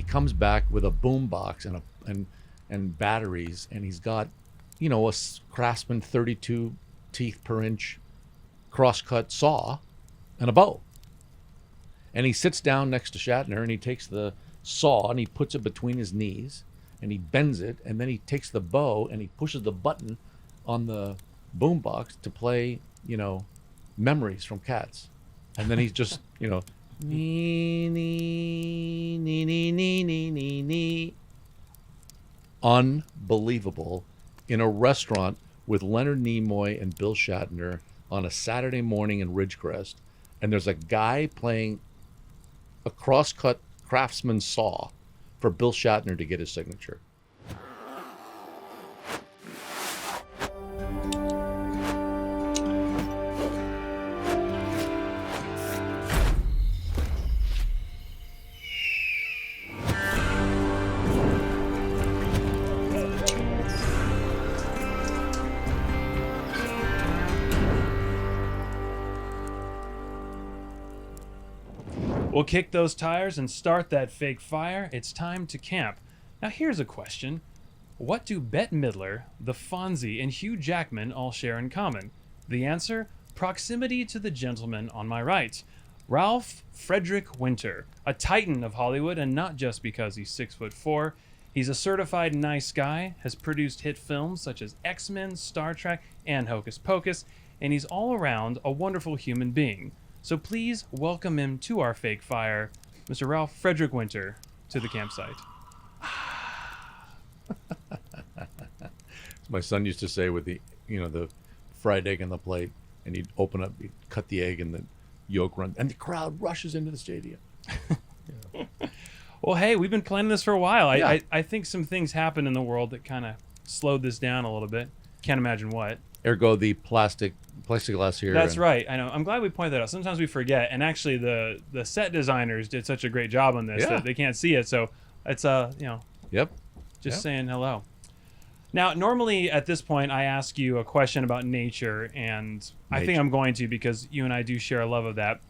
comes back with a boom box and batteries, and he's got, a Craftsman 32 teeth per inch crosscut saw and a bow. And he sits down next to Shatner, and he takes the saw and he puts it between his knees, and he bends it, and then he takes the bow and he pushes the button on the boombox to play, memories from Cats. And then he's just, nee, nee, nee, nee, nee, nee, nee, nee. Unbelievable. In a restaurant with Leonard Nimoy and Bill Shatner on a Saturday morning in Ridgecrest, and there's a guy playing a crosscut Craftsman saw for Bill Shatner to get his signature. We'll kick those tires and start that fake fire. It's time to camp. Now here's a question. What do Bette Midler, the Fonzie, and Hugh Jackman all share in common? The answer? Proximity to the gentleman on my right. Ralph Frederick Winter, a titan of Hollywood, and not just because he's 6'4". He's a certified nice guy, has produced hit films such as X-Men, StarTrek, and Hocus Pocus, and he's all around a wonderful human being. So please welcome him to our fake fire, Mr. Ralph Frederick Winter, to the campsite. My son used to say with the fried egg on the plate, and he'd open up, he'd cut the egg, and the yolk run, and the crowd rushes into the stadium. Well, hey, we've been planning this for a while. Yeah. I think some things happened in the world that kind of slowed this down a little bit. Can't imagine what. Ergo the plexiglass here. That's right. I know. I'm glad we pointed that out. Sometimes we forget. And actually, the set designers did such a great job on this that they can't see it. So it's just saying hello. Now, normally at this point, I ask you a question about nature, and I think I'm going to because you and I do share a love of that.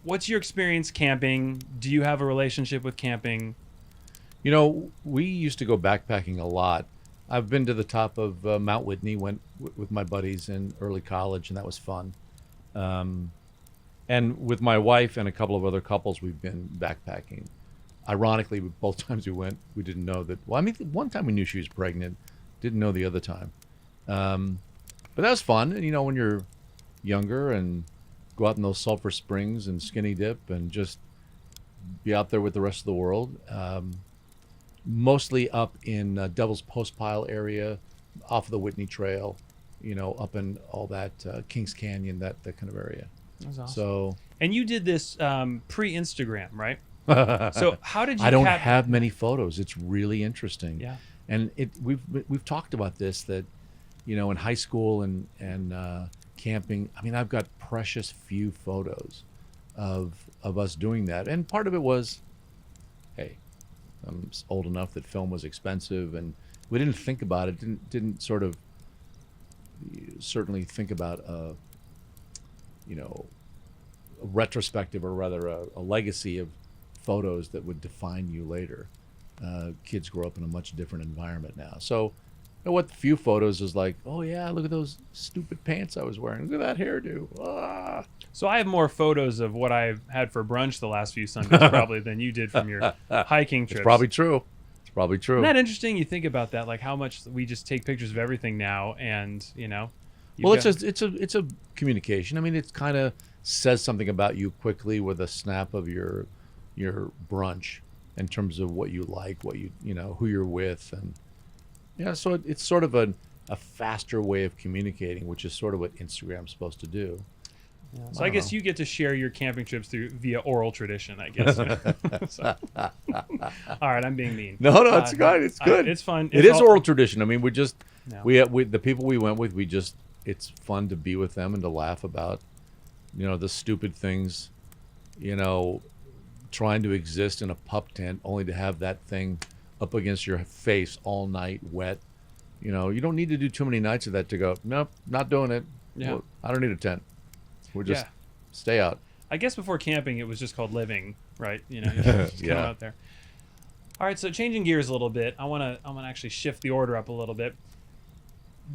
What's your experience camping? Do you have a relationship with camping? We used to go backpacking a lot. I've been to the top of Mount Whitney, went with my buddies in early college, and that was fun. And with my wife and a couple of other couples, we've been backpacking. Ironically, both times we went, we didn't know that. Well, I mean, one time we knew she was pregnant, didn't know the other time. But that was fun. And, when you're younger and go out in those sulfur springs and skinny dip and just be out there with the rest of the world. Mostly up in Devil's Postpile area, off of the Whitney Trail, up in all that Kings Canyon, that kind of area. That's awesome. So, and you did this pre-Instagram, right? So how did you? I don't have many photos. It's really interesting. Yeah. And we've talked about this, that in high school and camping. I mean, I've got precious few photos of us doing that, and part of it was, hey, I'm old enough that film was expensive, and we didn't think about it. Didn't sort of certainly think about a retrospective, or rather a legacy of photos that would define you later. Kids grow up in a much different environment now. So what few photos is like, oh yeah, look at those stupid pants I was wearing. Look at that hairdo. Ah. So I have more photos of what I've had for brunch the last few Sundays probably than you did from your hiking trips. It's probably true. Isn't that interesting? You think about that, like how much we just take pictures of everything now, and well, it's a communication. I mean, it kind of says something about you quickly with a snap of your brunch in terms of what you like, what who you're with, and so it's sort of a faster way of communicating, which is sort of what Instagram's supposed to do. Yeah. So I guess you get to share your camping trips via oral tradition, I guess. So. All right, I'm being mean. No, it's good. It's good. It's fun. It is oral tradition. I mean, we the people we went with, it's fun to be with them and to laugh about, the stupid things, trying to exist in a pup tent only to have that thing up against your face all night, wet. You don't need to do too many nights of that to go, nope, not doing it. Yeah. Well, I don't need a tent. We'll just stay out. I guess before camping, it was just called living. right? You know, just Yeah. come out there. All right, so changing gears a little bit, I want to actually shift the order up a little bit.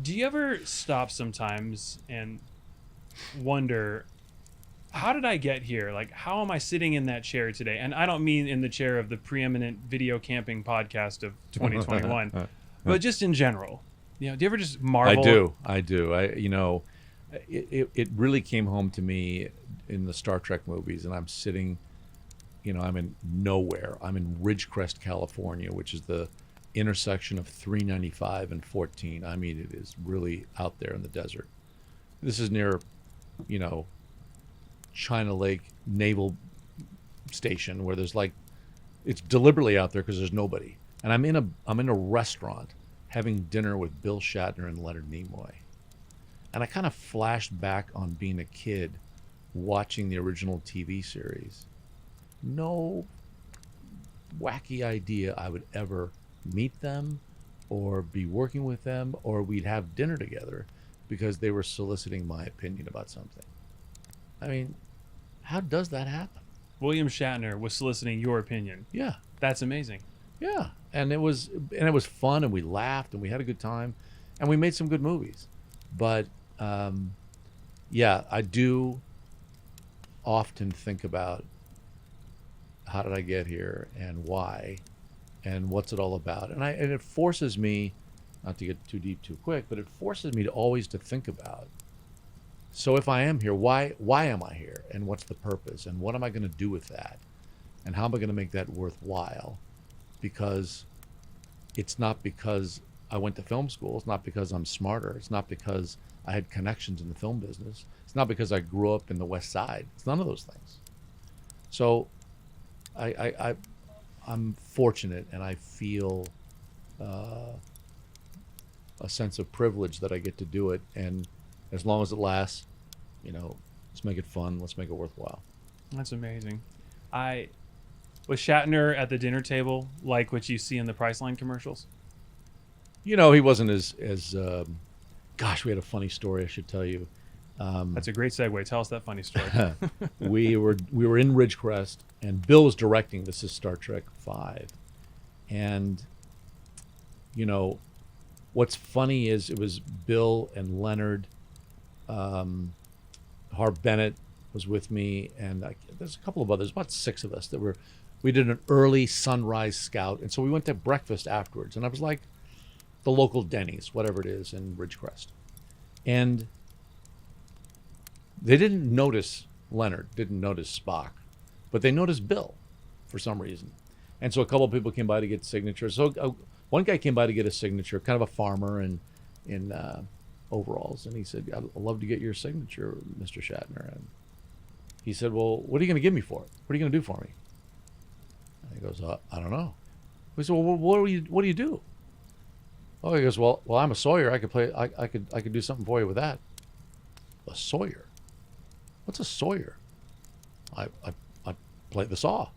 Do you ever stop sometimes and wonder, how did I get here? Like, how am I sitting in that chair today? And I don't mean in the chair of the preeminent video camping podcast of 2021, but just in general. You know, do you ever just marvel? I do. It really came home to me in the StarTrek movies, and I'm sitting, I'm in nowhere. I'm in Ridgecrest, California, which is the intersection of 395 and 14. I mean, it is really out there in the desert. This is near, China Lake Naval Station, where there's it's deliberately out there because there's nobody. And I'm in a restaurant having dinner with Bill Shatner and Leonard Nimoy. And I kind of flashed back on being a kid watching the original TV series. No wacky idea I would ever meet them or be working with them or we'd have dinner together because they were soliciting my opinion about something. I mean, how does that happen? William Shatner was soliciting your opinion. Yeah. That's amazing. Yeah. And it was fun, and we laughed and we had a good time and we made some good movies. But yeah, I do often think about how did I get here and why and what's it all about. And it forces me, not to get too deep too quick, but it forces me to always to think about, so if I am here, why am I here? And what's the purpose? And what am I going to do with that? And how am I going to make that worthwhile? Because it's not because I went to film school. It's not because I'm smarter. It's not because I had connections in the film business. It's not because I grew up in the West Side. It's none of those things. So I'm fortunate, and I feel a sense of privilege that I get to do it. And as long as it lasts, let's make it fun. Let's make it worthwhile. That's amazing. Was Shatner at the dinner table like what you see in the Priceline commercials? He wasn't as gosh, we had a funny story I should tell you. That's a great segue. Tell us that funny story. we were in Ridgecrest, and Bill was directing. This is Star Trek V. And, what's funny is it was Bill and Leonard. Harv Bennett was with me, and there's a couple of others, about 6 of us we did an early sunrise scout. And so we went to breakfast afterwards, and I was like the local Denny's, whatever it is in Ridgecrest. And they didn't notice Leonard, didn't notice Spock, but they noticed Bill for some reason. And so a couple of people came by to get signatures. So one guy came by to get a signature, kind of a farmer in overalls. And he said, I'd love to get your signature, Mr. Shatner. And he said, well, what are you going to give me for it? What are you going to do for me? And he goes, I don't know. We said, well, what do you do? Oh, he goes, well, I'm a sawyer. I could do something for you with that. A sawyer? What's a sawyer? I play the saw.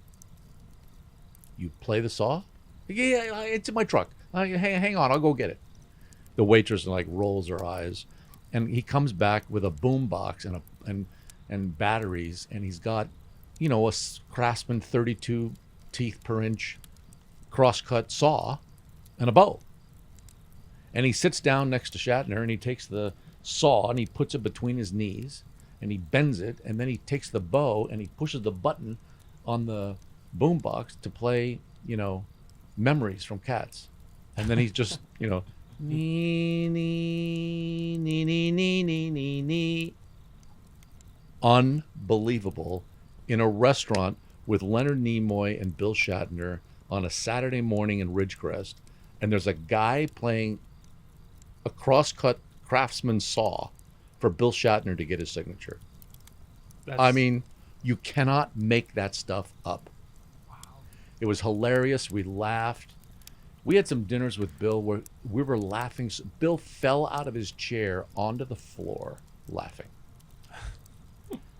You play the saw? Yeah, it's in my truck. Hang on, I'll go get it. The waitress rolls her eyes, and he comes back with a boom box and batteries, and he's got, a Craftsman 32 teeth per inch crosscut saw and a bow. And he sits down next to Shatner, and he takes the saw and he puts it between his knees, and he bends it, and then he takes the bow and he pushes the button on the boombox to play, memories from Cats. And then he's just, nee, nee, nee, nee, nee, nee, nee, nee. Unbelievable. In a restaurant with Leonard Nimoy and Bill Shatner on a Saturday morning in Ridgecrest, and there's a guy playing a crosscut Craftsman saw for Bill Shatner to get his signature. I mean, you cannot make that stuff up. Wow. It was hilarious. We laughed. We had some dinners with Bill where we were laughing. Bill fell out of his chair onto the floor laughing.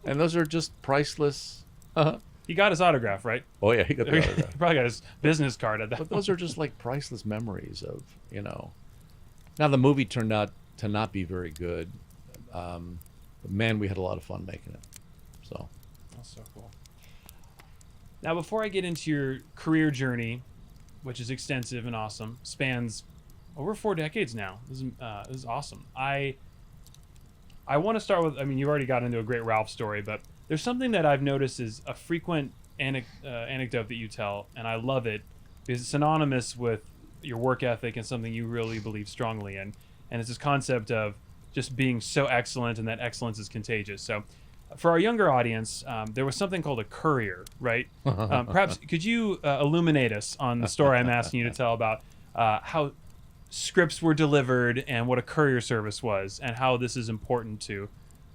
And those are just priceless. He got his autograph, right? Oh, yeah, he got the autograph. He probably got his business card at that But those are just priceless memories of, Now, the movie turned out to not be very good. But man, we had a lot of fun making it. So that's so cool. Now, before I get into your career journey, which is extensive and awesome, spans over 4 decades now. This is awesome. I want to start with, I mean, you already got into a great Ralph story, but there's something that I've noticed is a frequent anecdote that you tell, and I love it because it's synonymous with your work ethic and something you really believe strongly in. And it's this concept of just being so excellent and that excellence is contagious. So for our younger audience, there was something called a courier, right? Perhaps could you illuminate us on the story I'm asking you to tell about how scripts were delivered and what a courier service was and how this is important to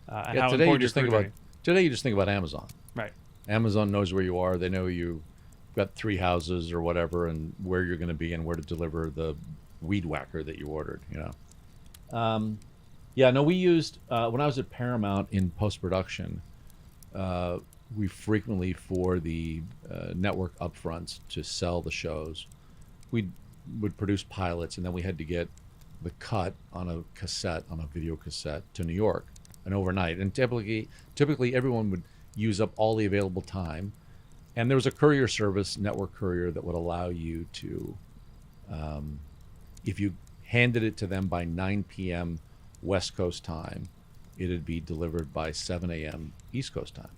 and how today important you just your think career about today you just think about Amazon. Right. Amazon knows where you are. They know you've got 3 houses or whatever, and where you're going to be and where to deliver the weed whacker that you ordered. Yeah, no, we used when I was at Paramount in post production. We frequently, for the network upfronts to sell the shows, we would produce pilots, and then we had to get the cut on a cassette, on a video cassette, to New York, and overnight. And typically everyone would use up all the available time. And there was a courier service, network courier, that would allow you to, if you handed it to them by 9 p.m. West Coast time, it'd be delivered by 7 a.m. East Coast time.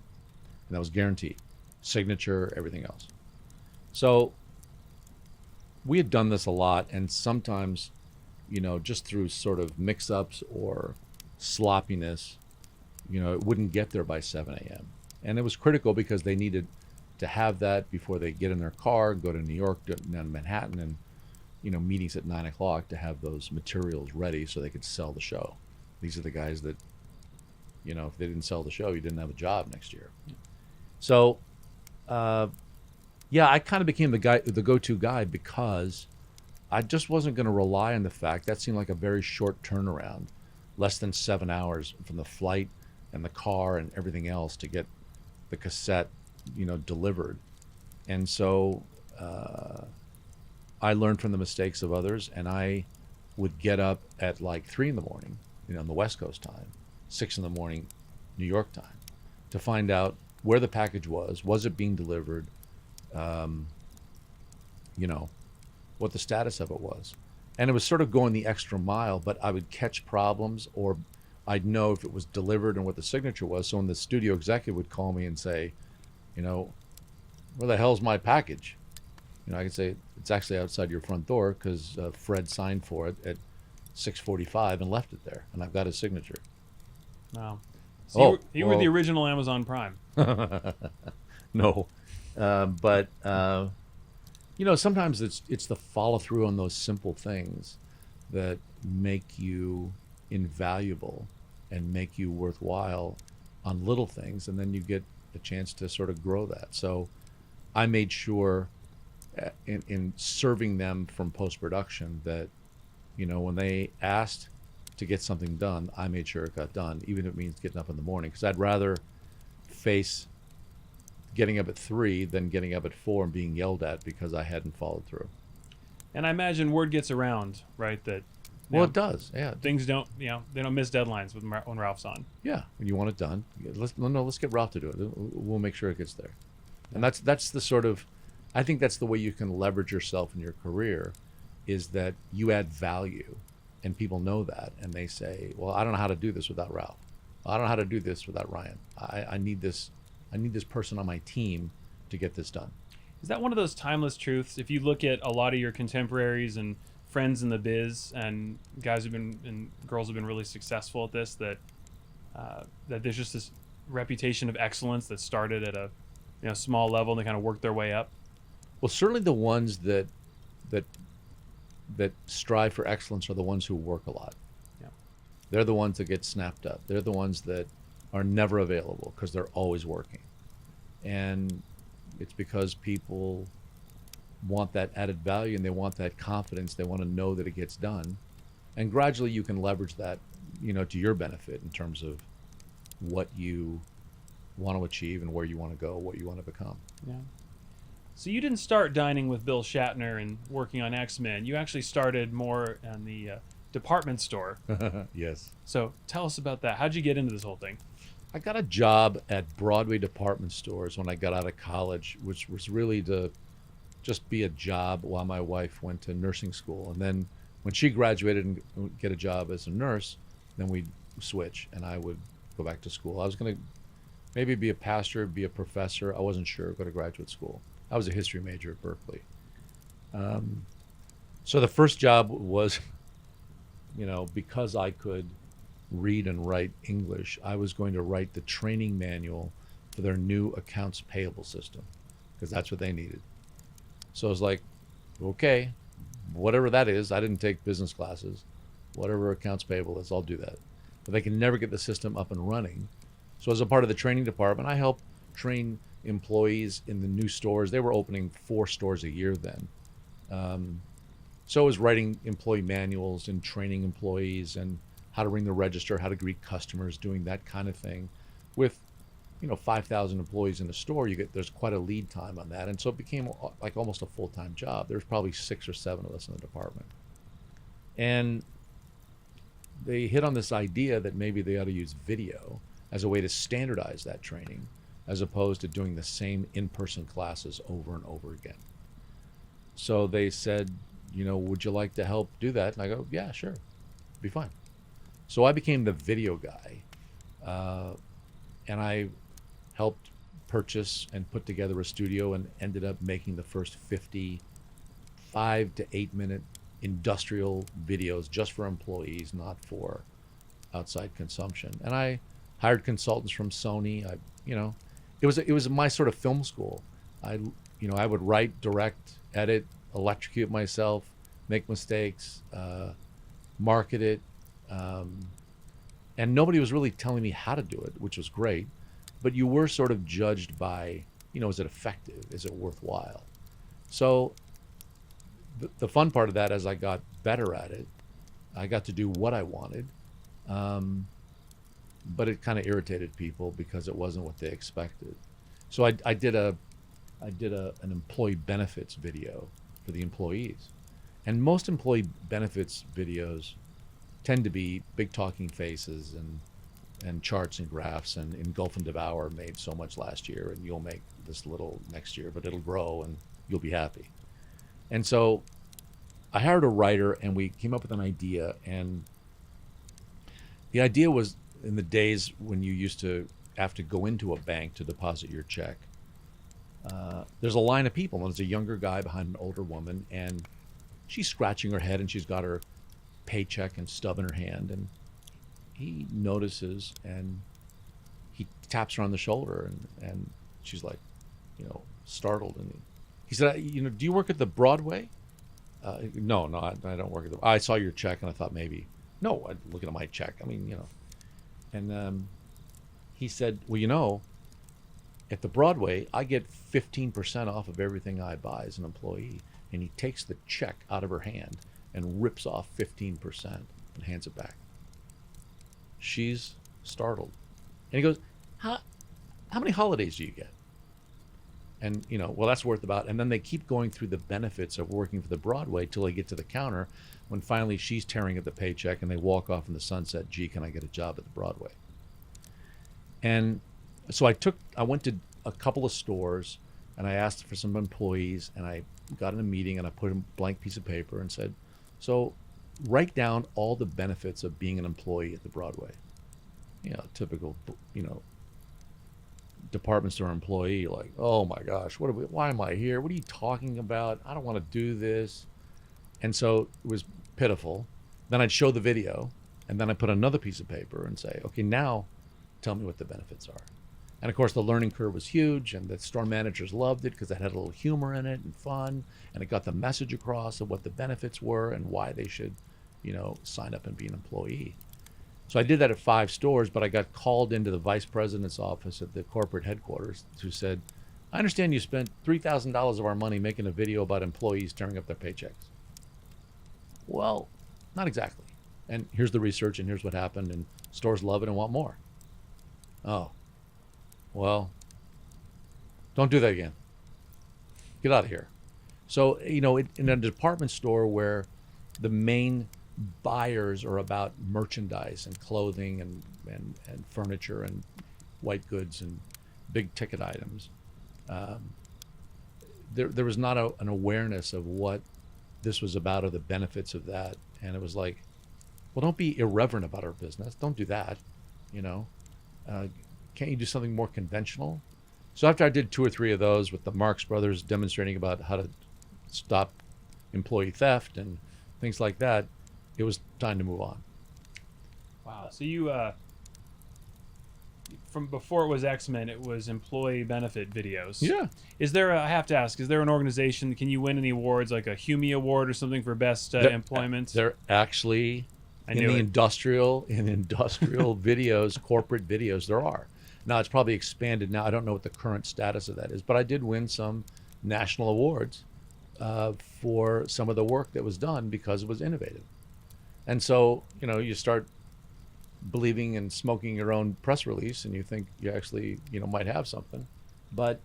And that was guaranteed. Signature, everything else. So we had done this a lot, and sometimes, just through sort of mix-ups or sloppiness, it wouldn't get there by 7 a.m. And it was critical because they needed to have that before they get in their car, go to New York, down Manhattan, and meetings at 9 o'clock to have those materials ready so they could sell the show. These are the guys that, if they didn't sell the show, you didn't have a job next year. So, I kind of became the go-to guy, because I just wasn't going to rely on the fact that seemed like a very short turnaround, less than 7 hours from the flight and the car and everything else to get the cassette, delivered. And so I learned from the mistakes of others, and I would get up at like 3 in the morning, on the West Coast time, 6 in the morning, New York time, to find out where the package was it being delivered, what the status of it was. And it was sort of going the extra mile, but I would catch problems, or I'd know if it was delivered and what the signature was. So when the studio executive would call me and say, where the hell's my package? I could say, it's actually outside your front door, because Fred signed for it at 6:45 and left it there, and I've got his signature. Wow. So you were the original Amazon Prime. No. But sometimes it's the follow through on those simple things that make you invaluable and make you worthwhile on little things, and then you get a chance to sort of grow that. So I made sure in serving them from post-production that, when they asked to get something done, I made sure it got done, even if it means getting up in the morning, because I'd rather face getting up at 3 than getting up at 4 and being yelled at because I hadn't followed through. And I imagine word gets around, right? That it does. Yeah. Things don't, they don't miss deadlines when Ralph's on. Yeah. When you want it done, let's get Ralph to do it. We'll make sure it gets there. And that's the sort of, I think that's the way you can leverage yourself in your career, is that you add value, and people know that, and they say, well, I don't know how to do this without Ralph. I don't know how to do this without Ryan. I need this person on my team to get this done. Is that one of those timeless truths? If you look at a lot of your contemporaries and friends in the biz, and guys have been and girls have been really successful at this, that there's just this reputation of excellence that started at a small level and they kind of worked their way up. Well, certainly the ones that strive for excellence are the ones who work a lot. Yeah. They're the ones that get snapped up. They're the ones that are never available because they're always working. And it's because people want that added value, and they want that confidence. They want to know that it gets done. And gradually you can leverage that, to your benefit in terms of what you want to achieve and where you want to go, what you want to become. Yeah. So you didn't start dining with Bill Shatner and working on X-Men. You actually started more in the department store. Yes. So tell us about that. How'd you get into this whole thing? I got a job at Broadway department stores when I got out of college, which was really to just be a job while my wife went to nursing school. And then when she graduated and get a job as a nurse, then we'd switch and I would go back to school. I was going to maybe be a pastor, be a professor. I wasn't sure, go to graduate school. I was a history major at Berkeley. So the first job was, because I could read and write English, I was going to write the training manual for their new accounts payable system because that's what they needed. So I was like, okay, whatever that is, I didn't take business classes, whatever accounts payable is, I'll do that. But they can never get the system up and running. So as a part of the training department, I helped train employees in the new stores. They were opening 4 stores a year then. So I was writing employee manuals and training employees and how to ring the register, how to greet customers, doing that kind of thing. With 5,000 employees in the store, there's quite a lead time on that. And so it became like almost a full-time job. There's probably 6 or 7 of us in the department. And they hit on this idea that maybe they ought to use video as a way to standardize that training as opposed to doing the same in-person classes over and over again. So they said, would you like to help do that? And I go, yeah, sure, be fine. So I became the video guy, and I helped purchase and put together a studio and ended up making the first 50 5 to 8 minute industrial videos just for employees, not for outside consumption. And I hired consultants from Sony. It was my sort of film school. I would write, direct, edit, electrocute myself, make mistakes, market it. And nobody was really telling me how to do it, which was great. But you were sort of judged by, is it effective? Is it worthwhile? So the fun part of that, as I got better at it, I got to do what I wanted. But it kind of irritated people because it wasn't what they expected. So I did an employee benefits video for the employees. And most employee benefits videos tend to be big talking faces and charts and graphs, and Engulf and Devour made so much last year and you'll make this little next year, but it'll grow and you'll be happy. And so I hired a writer and we came up with an idea, and the idea was in the days when you used to have to go into a bank to deposit your check. There's a line of people, and there's a younger guy behind an older woman, and she's scratching her head and she's got her paycheck and stub in her hand, and he notices and he taps her on the shoulder, and she's like, startled, and he said, do you work at the Broadway? No, I don't work at the. I saw your check and I thought maybe. No, I'm looking at my check. And he said, well, at the Broadway, I get 15% off of everything I buy as an employee. And he takes the check out of her hand and rips off 15% and hands it back. She's startled. And he goes, how many holidays do you get? And, well, that's worth about, and then they keep going through the benefits of working for the Broadway till they get to the counter when finally she's tearing at the paycheck and they walk off in the sunset. Gee, can I get a job at the Broadway? And so I went to a couple of stores and I asked for some employees, and I got in a meeting and I put a blank piece of paper and said, so write down all the benefits of being an employee at the Broadway. Typical, department store employee, like, oh my gosh, why am I here? What are you talking about? I don't want to do this. And so it was pitiful. Then I'd show the video, and then I put another piece of paper and say, okay, now tell me what the benefits are. And of course the learning curve was huge, and the store managers loved it because it had a little humor in it and fun, and it got the message across of what the benefits were and why they should, sign up and be an employee. So I did that at 5 stores, but I got called into the vice president's office at the corporate headquarters, who said, I understand you spent $3,000 of our money making a video about employees tearing up their paychecks. Well, not exactly. And here's the research, and here's what happened, and stores love it and want more. Oh, well, don't do that again. Get out of here. So, in a department store where the main buyers are about merchandise and clothing and furniture and white goods and big ticket items. Um, there was not an awareness of what this was about or the benefits of that. And it was like, well, don't be irreverent about our business. Don't do that. You know, can't you do something more conventional? So after I did 2 or 3 of those with the Marx Brothers demonstrating about how to stop employee theft and things like that, it was time to move on. Wow. So you, from before it was X-Men, it was employee benefit videos. Yeah. Is there, I have to ask, is there an organization, can you win any awards, like a Hume Award or something for best employment? They're actually I in knew the it. industrial videos, corporate videos, there are. Now it's probably expanded now. I don't know what the current status of that is, but I did win some national awards for some of the work that was done because it was innovative. And so, you know, you start believing and smoking your own press release, and you think you actually, you know, might have something. But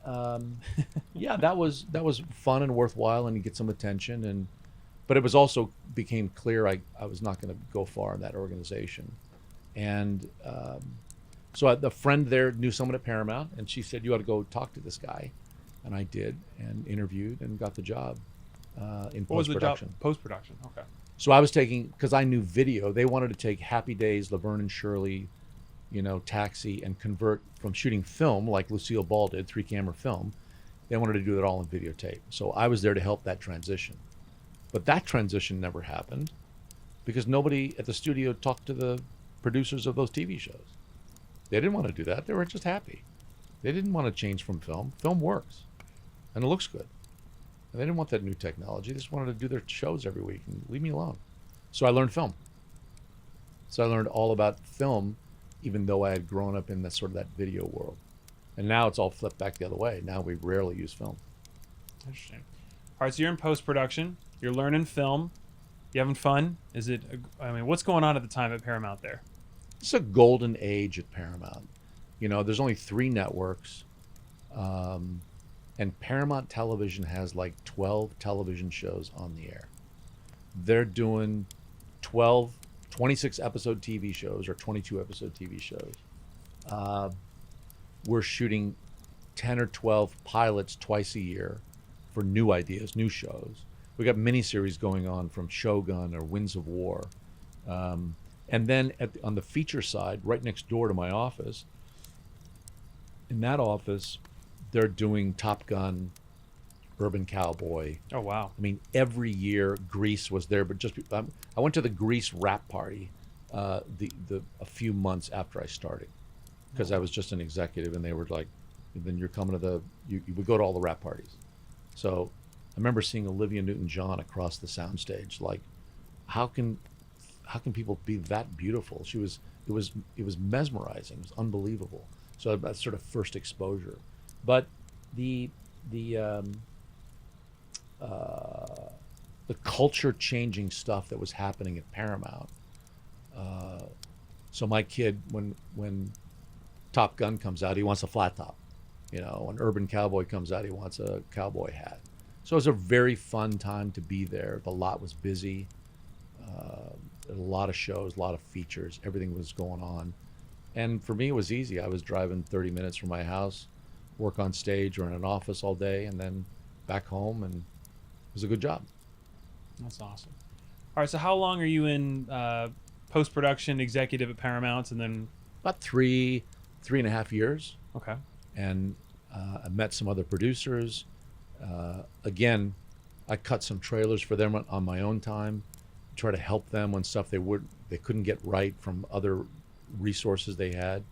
yeah, that was fun and worthwhile, and you get some attention. But it was also became clear I was not going to go far in that organization. And so the friend there knew someone at Paramount, and she said, you ought to go talk to this guy. And I did, and interviewed and got the job in What was the job? post-production. Post-production, okay. So I was taking, because I knew video, they wanted to take Happy Days, Laverne and Shirley, you know, Taxi, and convert from shooting film like Lucille Ball did, 3-camera film. They wanted to do it all in videotape. So I was there to help that transition. But that transition never happened because nobody at the studio talked to the producers of those TV shows. They didn't want to do that. They were just happy. They didn't want to change from film. Film works, and it looks good. And they didn't want that new technology. They just wanted to do their shows every week and leave me alone. So I learned film. So I learned all about film, even though I had grown up in that sort of that video world. And now it's all flipped back the other way. Now we rarely use film. Interesting. All right, so you're in post-production. You're learning film. You having fun? Is it, I mean, what's going on at the time at Paramount there? It's a golden age at Paramount. You know, there's only 3 networks. And Paramount Television has like 12 television shows on the air. They're doing 26 episode TV shows or 22 episode TV shows. We're shooting 10 or 12 pilots twice a year for new ideas, new shows. We got miniseries going on from Shogun or Winds of War. And then on the feature side, right next door to my office, in that office, they're doing Top Gun, Urban Cowboy. Oh, wow. I mean, every year Grease was there, but just I went to the Grease wrap party a few months after I started because I was just an executive, and they were like, then you're coming to you would go to all the wrap parties. So I remember seeing Olivia Newton-John across the soundstage. Like, how can people be that beautiful? It was mesmerizing. It was unbelievable. So that's sort of first exposure. But the culture changing stuff that was happening at Paramount. So my kid, when Top Gun comes out, he wants a flat top. You know, when Urban Cowboy comes out, he wants a cowboy hat. So it was a very fun time to be there. The lot was busy. A lot of shows, a lot of features. Everything was going on. And for me, it was easy. I was driving 30 minutes from my house, work on stage or in an office all day, and then back home, and it was a good job. That's awesome. All right, so how long are you in post-production executive at Paramount, and then? About 3.5 years. Okay. And I met some other producers. Again, I cut some trailers for them on my own time, try to help them on stuff they couldn't get right from other resources they had.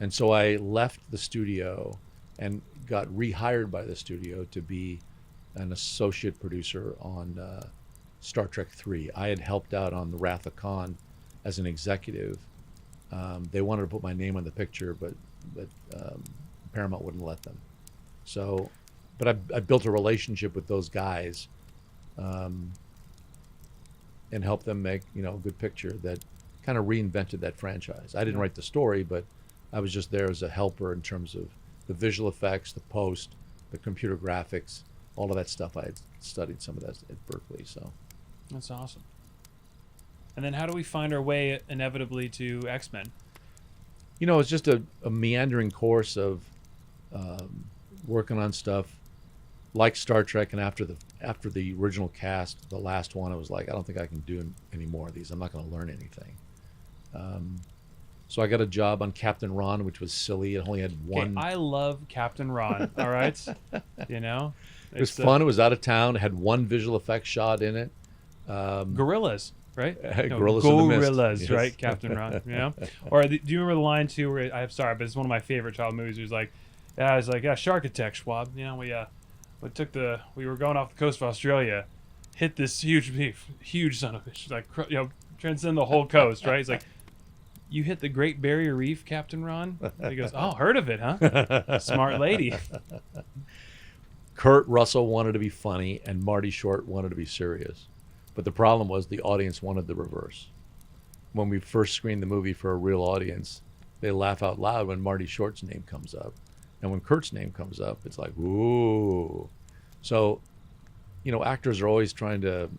And so I left the studio and got rehired by the studio to be an associate producer on Star Trek 3. I had helped out on the Wrath of Khan as an executive. They wanted to put my name on the picture, but Paramount wouldn't let them. So, but I built a relationship with those guys and helped them make, you know, a good picture that kind of reinvented that franchise. I didn't write the story, but I was just there as a helper in terms of the visual effects, the post, the computer graphics, all of that stuff. I had studied some of that at Berkeley. So That's awesome. And then how do we find our way inevitably to X-Men? It's just a meandering course of working on stuff like Star Trek, and after the original cast, the last one, I was like, I don't think I can do any more of these. I'm not going to learn anything. So I got a job on Captain Ron, which was silly. It only had one. I love Captain Ron. All right, It was fun. It was out of town. It had one visual effects shot in it. Gorillas, right? Gorillas in the Mist. Gorillas, Yes. right? Captain Ron. Or do you remember the line too? Where I'm sorry, but it's one of my favorite child movies. It was like, Shark Attack, Schwab. We were going off the coast of Australia, hit this huge son of a bitch, like transcend the whole coast, right? He's like, you hit the Great Barrier Reef, Captain Ron? And he goes, oh, heard of it, huh? Smart lady. Kurt Russell wanted to be funny, and Marty Short wanted to be serious. But the problem was the audience wanted the reverse. When we first screened the movie for a real audience, they laugh out loud when Marty Short's name comes up. And when Kurt's name comes up, it's like, ooh. So, actors are always trying to,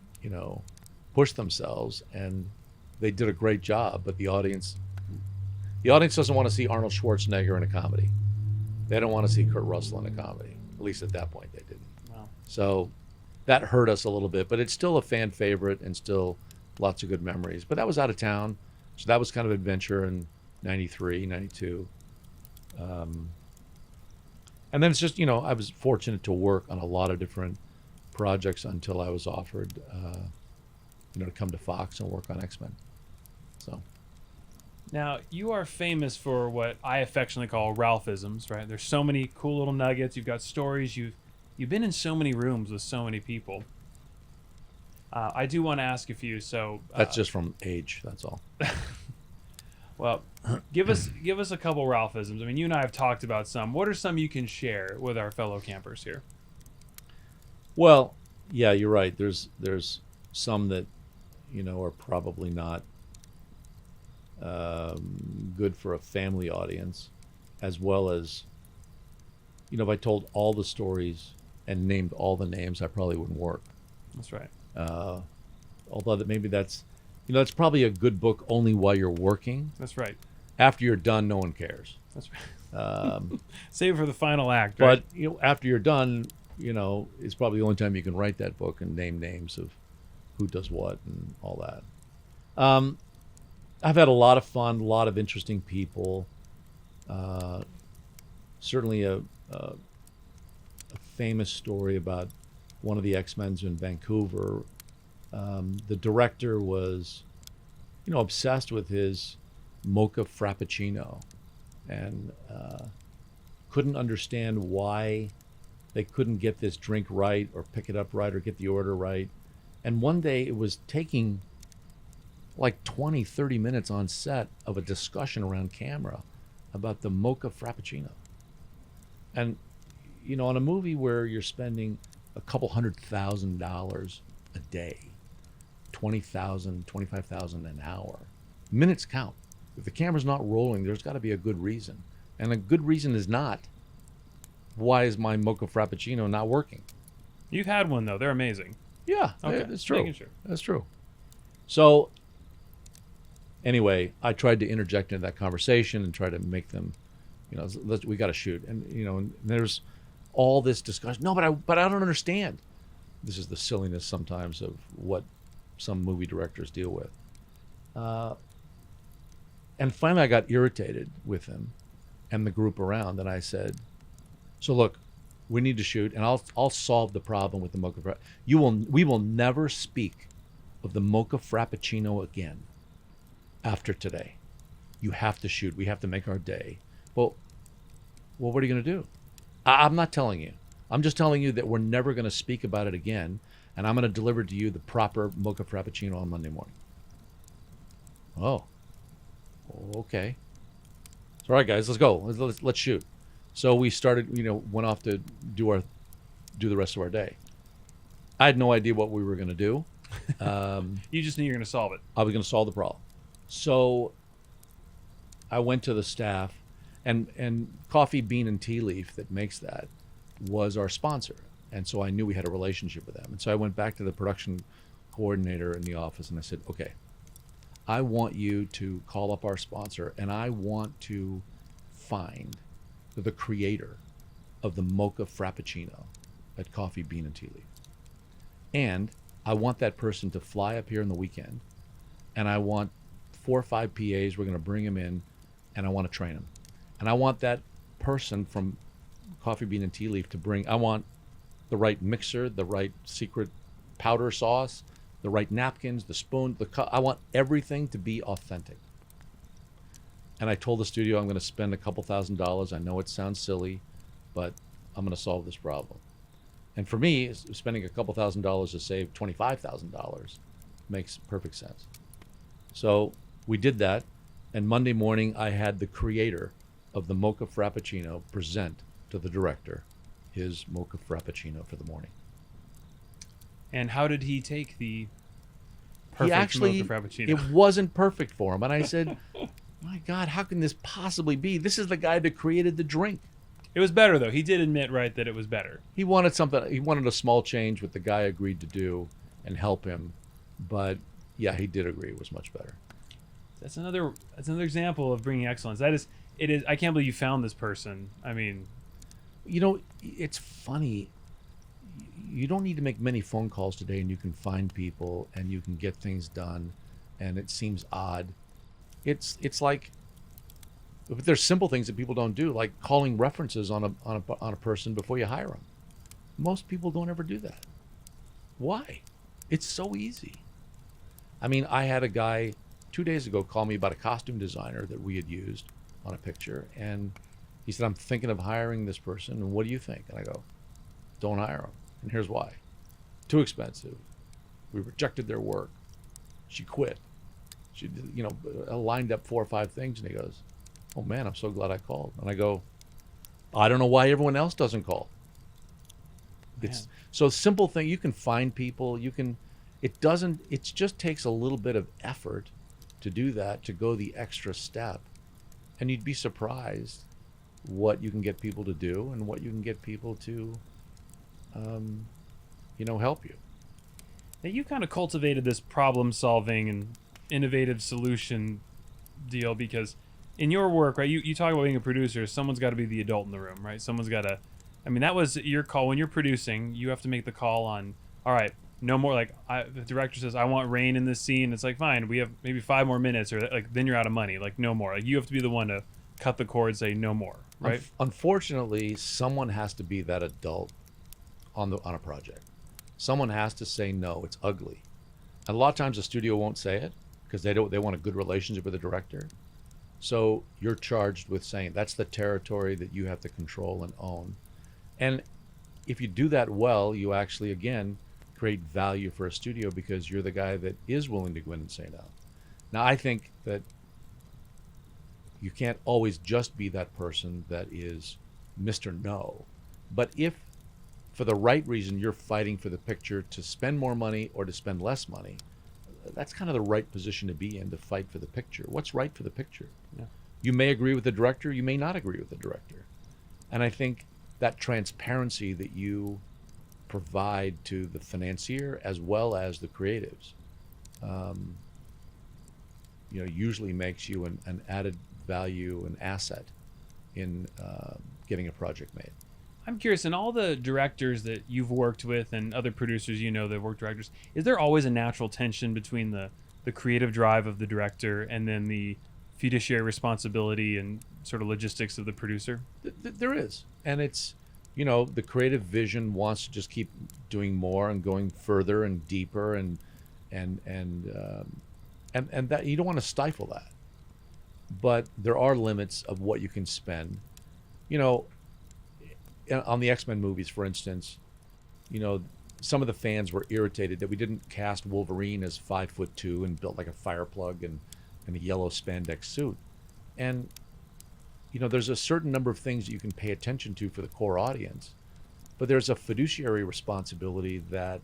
push themselves, and they did a great job, but the audience doesn't want to see Arnold Schwarzenegger in a comedy. They don't want to see Kurt Russell in a comedy. At least at that point they didn't. Wow. So that hurt us a little bit, but it's still a fan favorite and still lots of good memories. But that was out of town, so that was kind of adventure in 93, 92. And then it's just, I was fortunate to work on a lot of different projects until I was offered, to come to Fox and work on X-Men. So. Now, you are famous for what I affectionately call Ralphisms, right? There's so many cool little nuggets. You've got stories. You've been in so many rooms with so many people. I do want to ask a few. So that's just from age. That's all. Well, give us a couple Ralphisms. I mean, you and I have talked about some. What are some you can share with our fellow campers here? Well, yeah, you're right. There's some that, are probably not good for a family audience, as well as, if I told all the stories and named all the names, I probably wouldn't work. That's right. Although that's probably a good book only while you're working. That's right. After you're done, no one cares. That's right. Save it for the final act, right? But after you're done, it's probably the only time you can write that book and name names of who does what and all that. I've had a lot of fun, a lot of interesting people. Certainly a famous story about one of the X-Men in Vancouver. The director was, obsessed with his mocha frappuccino, and couldn't understand why they couldn't get this drink right or pick it up right or get the order right. And one day it was taking like 20, 30 minutes on set of a discussion around camera about the mocha frappuccino. And, on a movie where you're spending a couple $100,000 a day, $20,000, $25,000 an hour, minutes count. If the camera's not rolling, there's got to be a good reason. And a good reason is not, why is my mocha frappuccino not working? You've had one, though. They're amazing. Yeah, okay. That's true. Making sure. That's true. So, anyway, I tried to interject into that conversation and try to make them, we got to shoot. And, and there's all this discussion. No, but I don't understand. This is the silliness sometimes of what some movie directors deal with. And finally I got irritated with him and the group around, and I said, so look, we need to shoot, and I'll solve the problem with the mocha frappuccino. We will never speak of the mocha frappuccino again after today. You have to shoot. We have to make our day. Well, what are you going to do? I'm not telling you. I'm just telling you that we're never going to speak about it again, and I'm going to deliver to you the proper mocha frappuccino on Monday morning. Oh, okay. So, all right, guys, let's go. Let's shoot. So we started, went off to do the rest of our day. I had no idea what we were going to do. You just knew you were going to solve it. I was going to solve the problem. So I went to the staff, and Coffee Bean and Tea Leaf that makes that was our sponsor. And so I knew we had a relationship with them. And so I went back to the production coordinator in the office and I said, okay, I want you to call up our sponsor, and I want to find the creator of the mocha frappuccino at Coffee Bean and Tea Leaf. And I want that person to fly up here in the weekend, and I want 4 or 5 PAs. We're going to bring him in, and I want to train him. And I want that person from Coffee Bean and Tea Leaf to bring, I want the right mixer, the right secret powder sauce, the right napkins, the spoon, the cup. I want everything to be authentic. And I told the studio I'm going to spend a couple $1,000s. I know it sounds silly, but I'm going to solve this problem. And for me, spending a couple $1,000s to save $25,000 makes perfect sense. So we did that, and Monday morning I had the creator of the mocha frappuccino present to the director his mocha frappuccino for the morning. And how did he take the He perfect actually, mocha frappuccino? it wasn't perfect for him. And I said, my God, how can this possibly be? This is the guy that created the drink. It was better, though. He did admit, right, that it was better. He wanted something. He wanted a small change, which the guy agreed to do and help him. But yeah, he did agree it was much better. That's another example of bringing excellence. It is. I can't believe you found this person. I mean, You know, it's funny. You don't need to make many phone calls today, and you can find people and you can get things done. And it seems odd. It's like, but there's simple things that people don't do, like calling references on a person before you hire them. Most people don't ever do that. Why? It's so easy. I mean, I had a guy 2 days ago call me about a costume designer that we had used on a picture, and he said, I'm thinking of hiring this person, and what do you think? And I go, don't hire him. And here's why. Too expensive. We rejected their work. She quit. She, lined up 4 or 5 things, and he goes, oh man, I'm so glad I called. And I go, I don't know why everyone else doesn't call. It's so simple thing. You can find people. It just takes a little bit of effort to do that, to go the extra step. And you'd be surprised what you can get people to do and what you can get people to, help you. now you kind of cultivated this problem-solving and innovative solution deal because in your work, right, you talk about being a producer, someone's got to be the adult in the room, right? Someone's got to, I mean, that was your call. When you're producing, you have to make the call on, all right, no more, like, the director says, I want rain in this scene. It's like, fine, we have maybe 5 more minutes, or like, then you're out of money. Like, no more. Like, you have to be the one to cut the cord, say no more, right? Unfortunately, someone has to be that adult on a project. Someone has to say no. It's ugly, and a lot of times the studio won't say it because they want a good relationship with the director. So you're charged with saying that's the territory that you have to control and own. And if you do that well, you actually again create value for a studio because you're the guy that is willing to go in and say no. Now I think that you can't always just be that person that is Mr. No. But if for the right reason you're fighting for the picture to spend more money or to spend less money, that's kind of the right position to be in, to fight for the picture. What's right for the picture? Yeah. You may agree with the director, you may not agree with the director. And I think that transparency that you provide to the financier as well as the creatives, usually makes you an added value, an asset in getting a project made. I'm curious, in all the directors that you've worked with and other producers that work directors, is there always a natural tension between the creative drive of the director and then the fiduciary responsibility and sort of logistics of the producer? There is. And it's, the creative vision wants to just keep doing more and going further and deeper and that you don't want to stifle that. But there are limits of what you can spend. On the xmen movies, for instance, some of the fans were irritated that we didn't cast Wolverine as 5'2" and built like a fire plug and a yellow spandex suit. And there's a certain number of things that you can pay attention to for the core audience, but there's a fiduciary responsibility that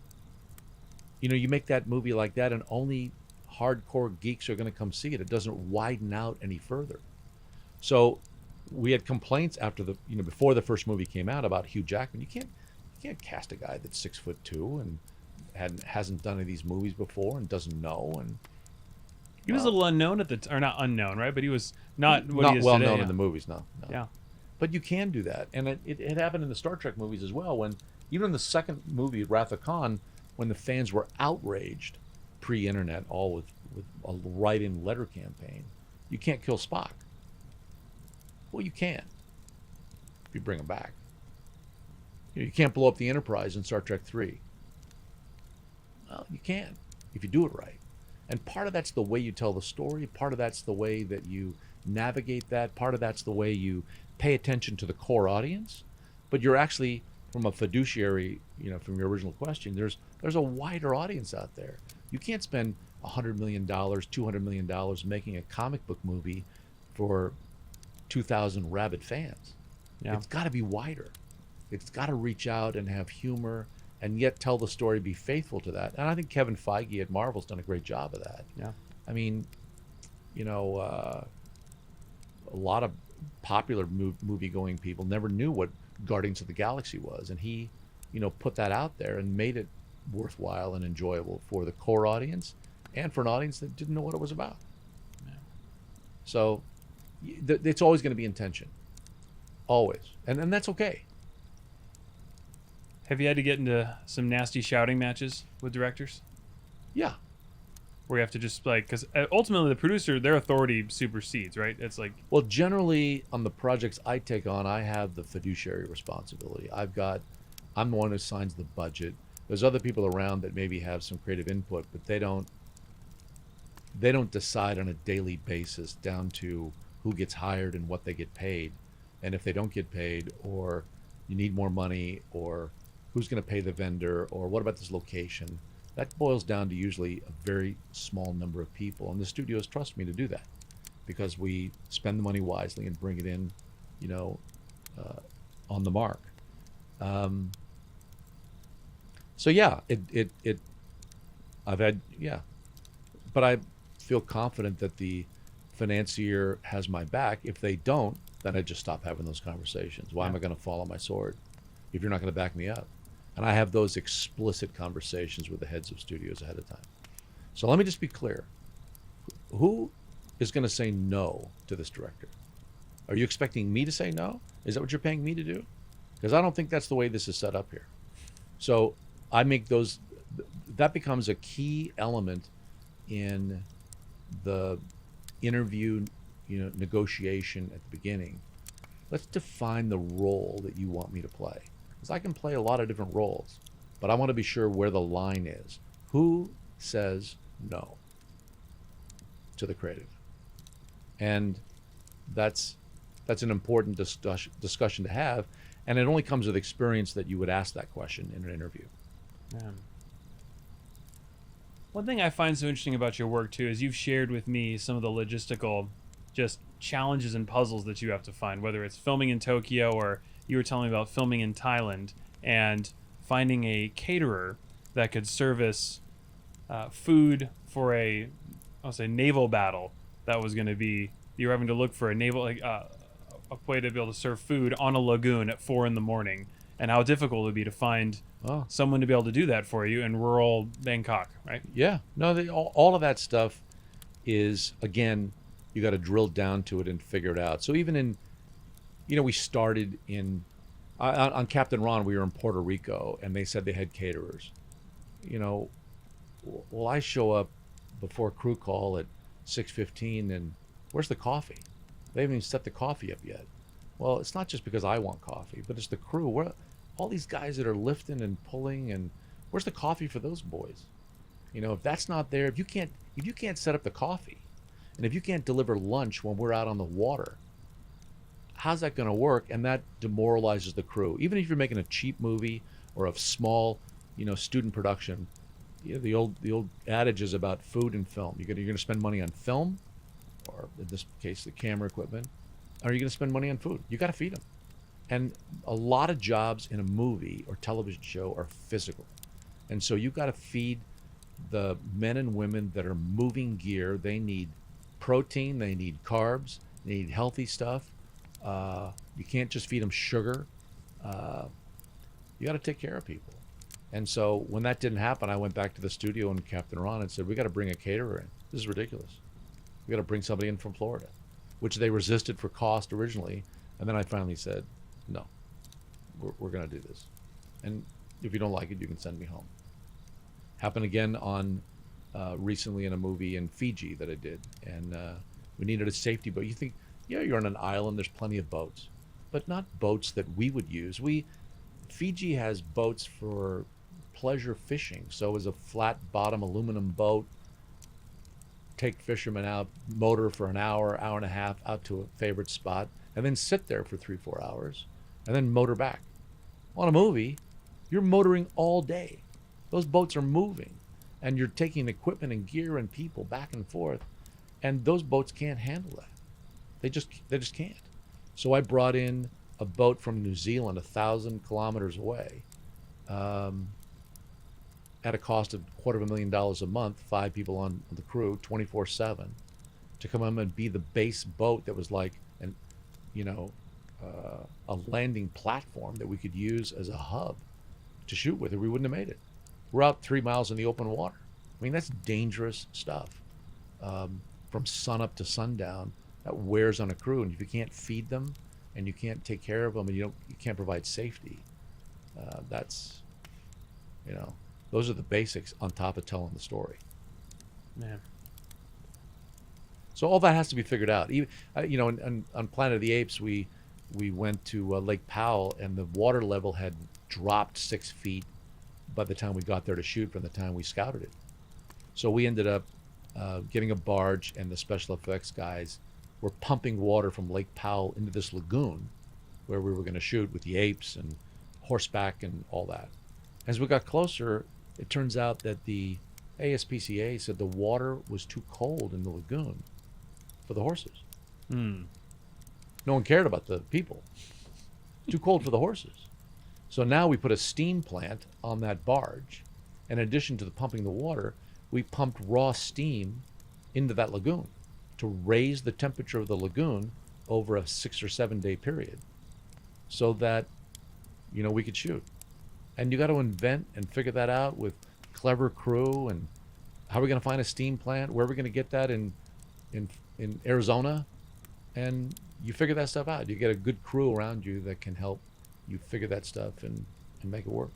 you make that movie like that and only hardcore geeks are going to come see it. It doesn't widen out any further. So we had complaints after before the first movie came out about Hugh Jackman. You can't cast a guy that's 6'2" and hasn't done any of these movies before and doesn't know. And He was a little unknown at or not unknown, right? But he was not what he is well today. known Yeah. in the movies. No. Yeah. But you can do that, and it happened in the Star Trek movies as well. When even in the second movie, Wrath of Khan, when the fans were outraged, pre-internet, all with a write-in letter campaign, you can't kill Spock. Well, you can if you bring him back. You can't blow up the Enterprise in Star Trek 3. Well, you can if you do it right. And part of that's the way you tell the story. Part of that's the way that you navigate that. Part of that's the way you pay attention to the core audience. But you're actually, from a fiduciary, from your original question, there's a wider audience out there. You can't spend $100 million, $200 million making a comic book movie for 2,000 rabid fans. Yeah. It's got to be wider. It's got to reach out and have humor and yet tell the story, be faithful to that. And I think Kevin Feige at Marvel's done a great job of that. Yeah. I mean, a lot of popular movie-going people never knew what Guardians of the Galaxy was, and he, put that out there and made it worthwhile and enjoyable for the core audience and for an audience that didn't know what it was about. Yeah. So it's always going to be intention, always, and that's okay. Have you had to get into some nasty shouting matches with directors? Yeah. Where you have to just because ultimately the producer, their authority supersedes, right? It's like, well, generally on the projects I take on, I have the fiduciary responsibility. I'm the one who signs the budget. There's other people around that maybe have some creative input, but they don't decide on a daily basis down to who gets hired and what they get paid. And if they don't get paid, or you need more money, or who's going to pay the vendor, or what about this location? That boils down to usually a very small number of people, and the studios trust me to do that because we spend the money wisely and bring it in, on the mark. So yeah, but I feel confident that the financier has my back. If they don't, then I just stop having those conversations. Why am I going to fall on my sword if you're not going to back me up? And I have those explicit conversations with the heads of studios ahead of time. So let me just be clear. Who is going to say no to this director? Are you expecting me to say no? Is that what you're paying me to do? Because I don't think that's the way this is set up here. So I make that becomes a key element in the interview, negotiation at the beginning. Let's define the role that you want me to play. Because I can play a lot of different roles, but I want to be sure where the line is. Who says no to the creative? And that's an important discussion to have, and it only comes with experience that you would ask that question in an interview. Yeah. One thing I find so interesting about your work too is you've shared with me some of the logistical just challenges and puzzles that you have to find, whether it's filming in Tokyo or you were telling me about filming in Thailand and finding a caterer that could service food for I'll say naval battle that was going to be, you were having to look for a naval, a way to be able to serve food on a lagoon at 4 a.m, and how difficult it would be to find someone to be able to do that for you in rural Bangkok, right? Yeah, no, all of that stuff is, again, you got to drill down to it and figure it out. So even in, we started on Captain Ron, we were in Puerto Rico, and they said they had caterers. Well, I show up before crew call at 6:15, and where's the coffee? They haven't even set the coffee up yet. Well, it's not just because I want coffee, but it's the crew. Where all these guys that are lifting and pulling, and where's the coffee for those boys? If that's not there, if you can't set up the coffee, and if you can't deliver lunch when we're out on the water, how's that going to work? And that demoralizes the crew. Even if you're making a cheap movie or a small, student production, the old adage is about food and film. You're going to spend money on film, or in this case, the camera equipment, or you're going to spend money on food. You got to feed them. And a lot of jobs in a movie or television show are physical. And so you've got to feed the men and women that are moving gear. They need protein, they need carbs, they need healthy stuff. You can't just feed them sugar. You got to take care of people. And so when that didn't happen, I went back to the studio in Captain Ron and said, we got to bring a caterer in. This is ridiculous. We got to bring somebody in from Florida, which they resisted for cost originally. And then I finally said, no, we're going to do this. And if you don't like it, you can send me home. Happened again on recently in a movie in Fiji that I did. And we needed a safety boat. You think, yeah, you're on an island, there's plenty of boats, but not boats that we would use. Fiji has boats for pleasure fishing. So it was a flat bottom aluminum boat, take fishermen out, motor for an hour, hour and a half out to a favorite spot, and then sit there for 3-4 hours, and then motor back. On a movie, you're motoring all day. Those boats are moving, and you're taking equipment and gear and people back and forth, and those boats can't handle that. They just can't. So I brought in a boat from New Zealand, 1,000 kilometers away, at a cost of $250,000 a month, 5 people on the crew, 24/7, to come in and be the base boat that was like a landing platform that we could use as a hub to shoot with, or we wouldn't have made it. We're out 3 miles in the open water. I mean, that's dangerous stuff. From sunup to sundown, that wears on a crew, and if you can't feed them and you can't take care of them and you can't provide safety, those are the basics on top of telling the story. Man. So all that has to be figured out. Even, on Planet of the Apes, we went to Lake Powell, and the water level had dropped 6 feet by the time we got there to shoot from the time we scouted it. So we ended up getting a barge, and the special effects guys were pumping water from Lake Powell into this lagoon where we were going to shoot with the apes and horseback and all that. As we got closer, it turns out that the ASPCA said the water was too cold in the lagoon for the horses. No one cared about the people. Too cold for the horses. So now we put a steam plant on that barge. In addition to the pumping the water, we pumped raw steam into that lagoon to raise the temperature of the lagoon over a 6 or 7 day period so that, we could shoot. And you got to invent and figure that out with clever crew. And how are we going to find a steam plant? Where are we going to get that in Arizona? And you figure that stuff out. You get a good crew around you that can help you figure that stuff and make it work.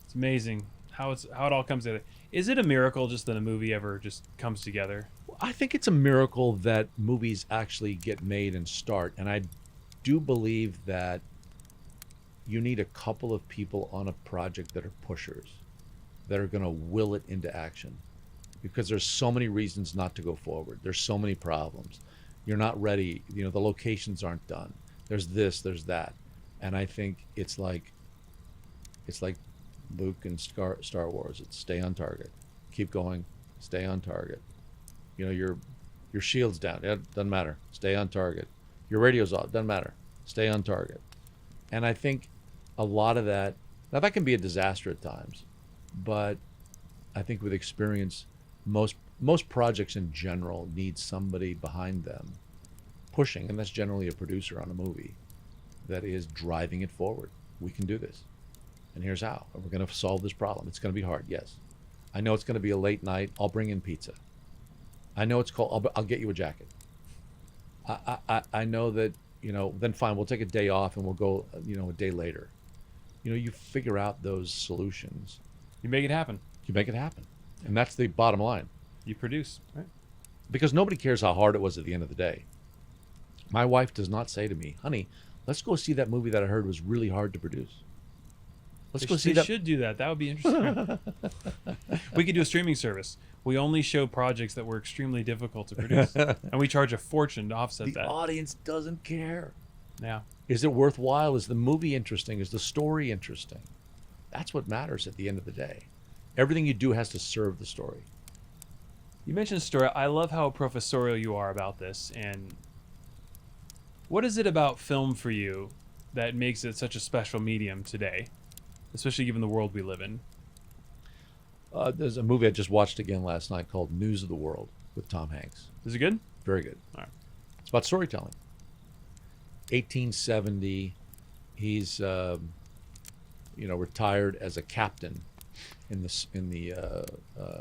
It's amazing how it all comes together. Is it a miracle just that a movie ever just comes together? I think it's a miracle that movies actually get made and start. And I do believe that you need a couple of people on a project that are pushers, that are going to will it into action, because there's so many reasons not to go forward. There's so many problems. You're not ready. The locations aren't done. There's this, there's that. And I think it's like Luke and Star Wars. It's stay on target, keep going, stay on target. Your shield's down. It doesn't matter. Stay on target. Your radio's off. Doesn't matter. Stay on target. And I think a lot of that, now that can be a disaster at times, but I think with experience, most projects in general need somebody behind them pushing, and that's generally a producer on a movie that is driving it forward. We can do this, and here's how. And we're going to solve this problem. It's going to be hard, yes. I know it's going to be a late night. I'll bring in pizza. I know it's cold. I'll get you a jacket. I know that, then fine, we'll take a day off and we'll go, a day later. You figure out those solutions. You make it happen. You make it happen. And that's the bottom line. You produce, right? Because nobody cares how hard it was at the end of the day. My wife does not say to me, honey, let's go see that movie that I heard was really hard to produce. Let's go see that. They should do that. That would be interesting. We could do a streaming service. We only show projects that were extremely difficult to produce. And we charge a fortune to offset that. The audience doesn't care. Yeah. Is it worthwhile? Is the movie interesting? Is the story interesting? That's what matters at the end of the day. Everything you do has to serve the story. You mentioned story. I love how professorial you are about this. And what is it about film for you that makes it such a special medium today, especially given the world we live in? There's a movie I just watched again last night called News of the World with Tom Hanks. Is it good? Very good. All right. It's about storytelling. 1870, he's retired as a captain in the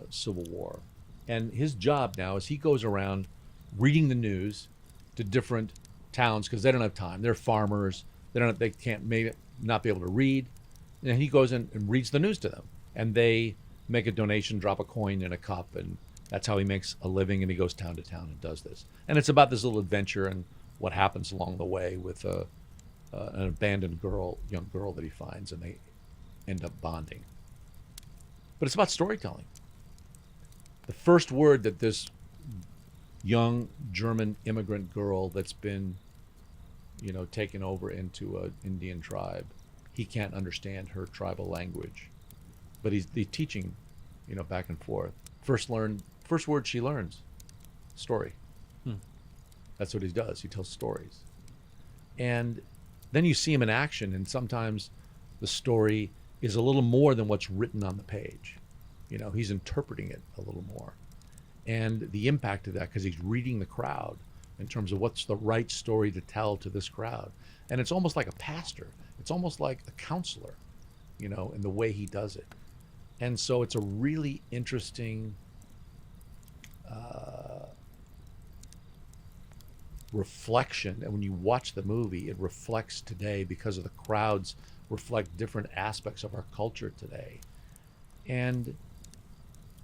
Civil War, and his job now is he goes around reading the news to different towns because they don't have time. They're farmers. They can't maybe not be able to read. And he goes in and reads the news to them, and they make a donation, drop a coin in a cup, and that's how he makes a living. And he goes town to town and does this. And it's about this little adventure and what happens along the way with an abandoned young girl that he finds, and they end up bonding. But it's about storytelling. The first word that this young German immigrant girl that's been, taken over into an Indian tribe, he can't understand her tribal language, but he's teaching, back and forth. First word she learns, story. That's what he does. He tells stories. And then you see him in action, and sometimes the story is a little more than what's written on the page. He's interpreting it a little more. And the impact of that, because he's reading the crowd in terms of what's the right story to tell to this crowd. And it's almost like a pastor. It's almost like a counselor, in the way he does it. And so it's a really interesting reflection. And when you watch the movie, it reflects today because of the crowds reflect different aspects of our culture today. And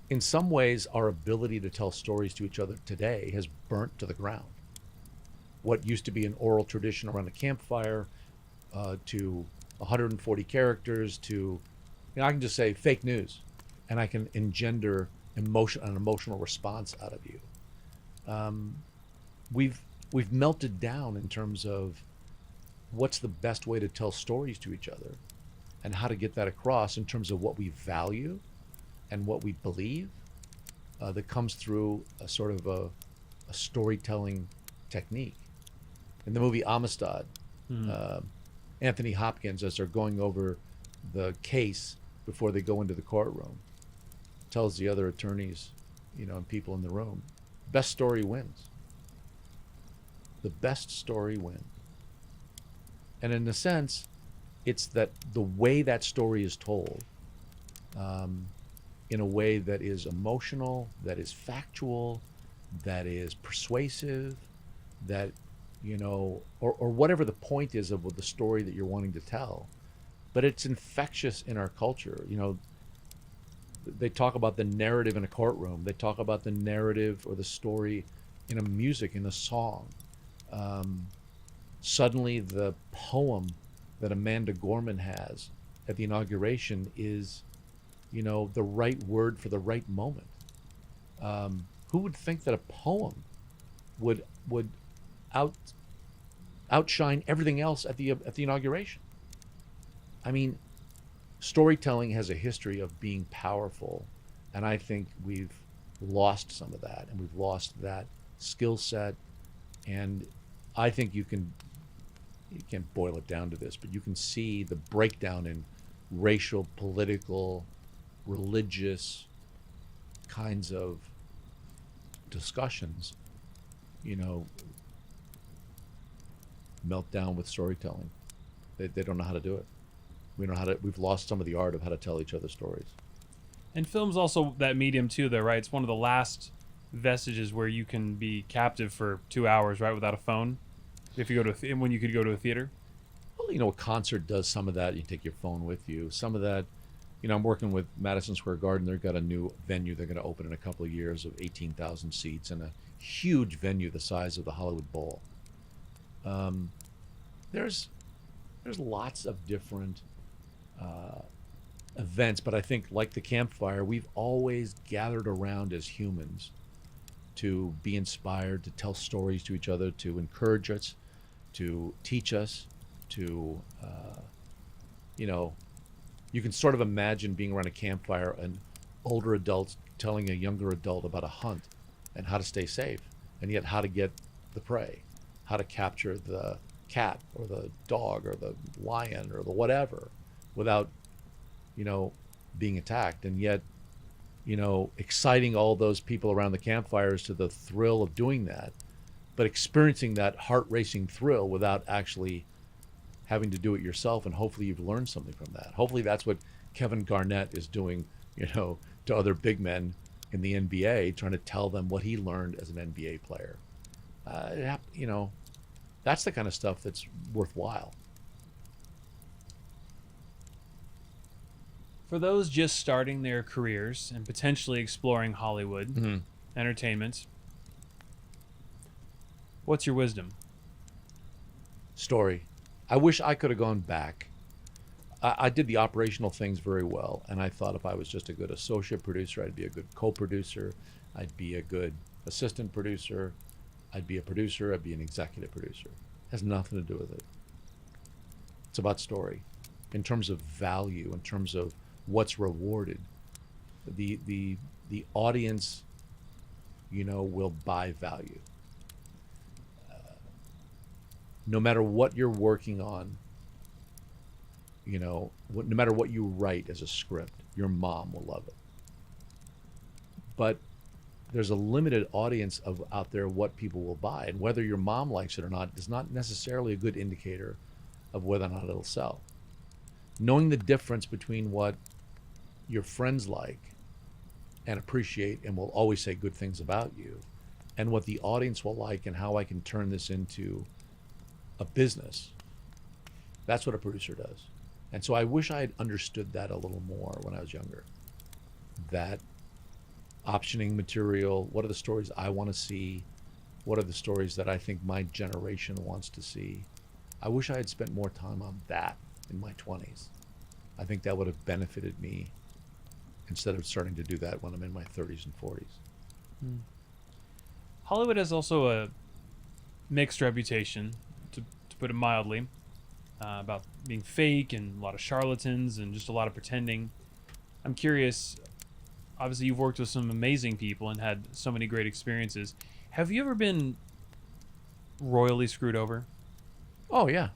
in some ways, our ability to tell stories to each other today has burnt to the ground. What used to be an oral tradition around a campfire, to 140 characters, to, I can just say fake news, and I can engender an emotional response out of you. We've melted down in terms of what's the best way to tell stories to each other and how to get that across in terms of what we value and what we believe, that comes through a sort of a storytelling technique. In the movie Amistad, Anthony Hopkins, as they're going over the case before they go into the courtroom, tells the other attorneys, and people in the room, best story wins. The best story wins. And in a sense, it's that the way that story is told, in a way that is emotional, that is factual, that is persuasive, that, or whatever the point is of the story that you're wanting to tell. But it's infectious in our culture. They talk about the narrative in a courtroom. They talk about the narrative or the story in a music, in a song. Suddenly the poem that Amanda Gorman has at the inauguration is, the right word for the right moment. Who would think that a poem would outshine everything else at the inauguration? I mean, storytelling has a history of being powerful, and I think we've lost some of that, and we've lost that skill set. And I think you can't boil it down to this, but you can see the breakdown in racial, political, religious kinds of discussions, melt down with storytelling. They don't know how to do it. We've lost some of the art of how to tell each other stories. And film's also that medium too, though, right? It's one of the last vestiges where you can be captive for 2 hours, right, without a phone. If you go to when you could go to a theater. Well, a concert does some of that. You take your phone with you. Some of that, I'm working with Madison Square Garden. They've got a new venue they're going to open in a couple of years of 18,000 seats and a huge venue the size of the Hollywood Bowl. There's lots of different events, but I think like the campfire, we've always gathered around as humans to be inspired, to tell stories to each other, to encourage us, to teach us, to, you can sort of imagine being around a campfire and older adults telling a younger adult about a hunt and how to stay safe, and yet how to get the prey, how to capture the cat or the dog or the lion or the whatever without, being attacked. And yet, exciting all those people around the campfires to the thrill of doing that, but experiencing that heart-racing thrill without actually having to do it yourself. And hopefully you've learned something from that. Hopefully that's what Kevin Garnett is doing, to other big men in the NBA, trying to tell them what he learned as an NBA player. You know, that's the kind of stuff that's worthwhile. For those just starting their careers and potentially exploring Hollywood, Mhm. entertainment, what's your wisdom? Story. I wish I could have gone back. I did the operational things very well, and I thought if I was just a good associate producer, I'd be a good co-producer, I'd be a good assistant producer, I'd be a producer, I'd be an executive producer. It has nothing to do with it. It's about story, in terms of value, in terms of what's rewarded. The audience, will buy value. No matter what you're working on, no matter what you write as a script, your mom will love it. But there's a limited audience of out there what people will buy, and whether your mom likes it or not is not necessarily a good indicator of whether or not it'll sell. Knowing the difference between what your friends like and appreciate and will always say good things about you, and what the audience will like, and how I can turn this into a business. That's what a producer does. And so I wish I had understood that a little more when I was younger. That optioning material, what are the stories I want to see? What are the stories that I think my generation wants to see? I wish I had spent more time on that in my 20s. I think that would have benefited me instead of starting to do that when I'm in my 30s and 40s. Hollywood has also a mixed reputation, to put it mildly, about being fake and a lot of charlatans and just a lot of pretending. I'm curious, obviously you've worked with some amazing people and had so many great experiences. Have you ever been royally screwed over? Oh, yeah.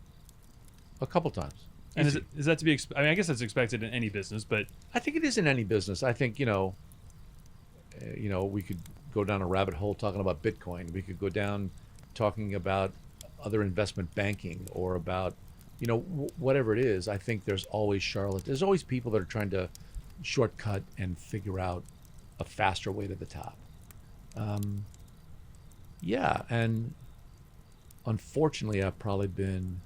A couple times. And is that to be, I mean, I guess that's expected in any business, but I think it is in any business. I think, we could go down a rabbit hole talking about Bitcoin. We could go down talking about other investment banking, or about, whatever it is. I think there's always charlatans. There's always people that are trying to shortcut and figure out a faster way to the top. Yeah, and unfortunately, I've probably been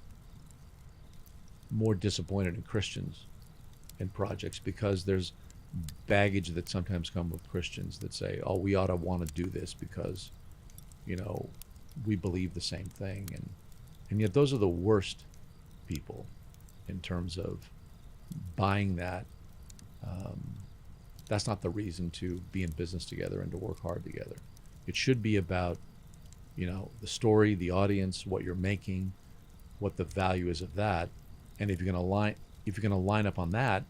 more disappointed in Christians in projects, because there's baggage that sometimes come with Christians that say, oh, we ought to want to do this because, we believe the same thing. And yet those are the worst people in terms of buying that. That's not the reason to be in business together and to work hard together. It should be about, the story, the audience, what you're making, what the value is of that. And if you're going to line up on that,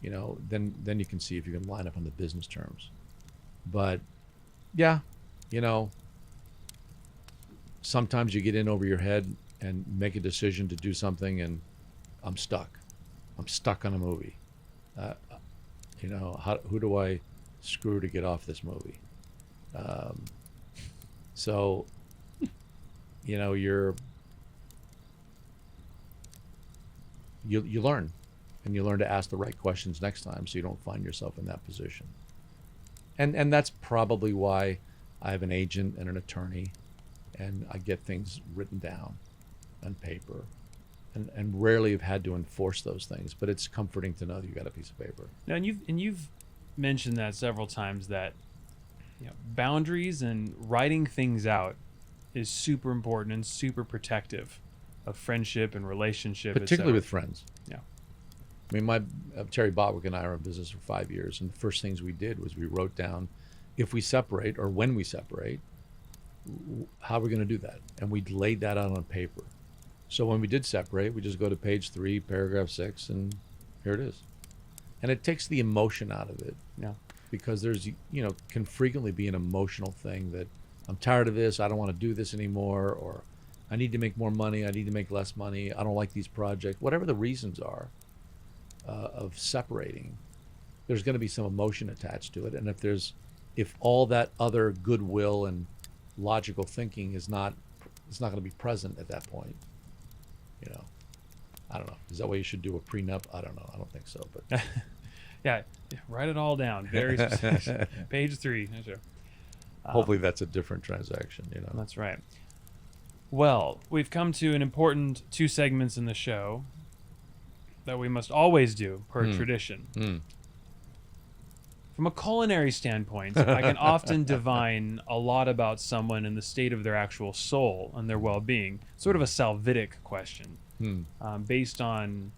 then you can see if you can line up on the business terms. But yeah, sometimes you get in over your head and make a decision to do something, and I'm stuck on a movie. Who do I screw to get off this movie? So, you learn, and you learn to ask the right questions next time, so you don't find yourself in that position. And that's probably why I have an agent and an attorney, and I get things written down on paper, and rarely have had to enforce those things. But it's comforting to know that you got a piece of paper. now, and you've mentioned that several times, that boundaries and writing things out is super important and super protective of friendship and relationship, Particularly with friends. Yeah. I mean, Terry Botwick and I are in business for 5 years, and the first things we did was we wrote down, if we separate or when we separate, how we're going to do that, and we laid that out on paper. So when we did separate, we just go to page 3, paragraph 6, and here it is. And it takes the emotion out of it. Yeah. Because there's, can frequently be an emotional thing that I'm tired of this, I don't want to do this anymore, or I need to make more money, I need to make less money, I don't like these projects, whatever the reasons are of separating, there's going to be some emotion attached to it. And if all that other goodwill and logical thinking it's not going to be present at that point, I don't know. Is that why you should do a prenup? I don't know. I don't think so, but yeah, write it all down. Very specific. Page 3. Sure. Hopefully that's a different transaction, you know. That's right. Well, we've come to an important 2 segments in the show that we must always do per tradition. From a culinary standpoint, I can often divine a lot about someone in the state of their actual soul and their well-being. Sort of a salvific question, based on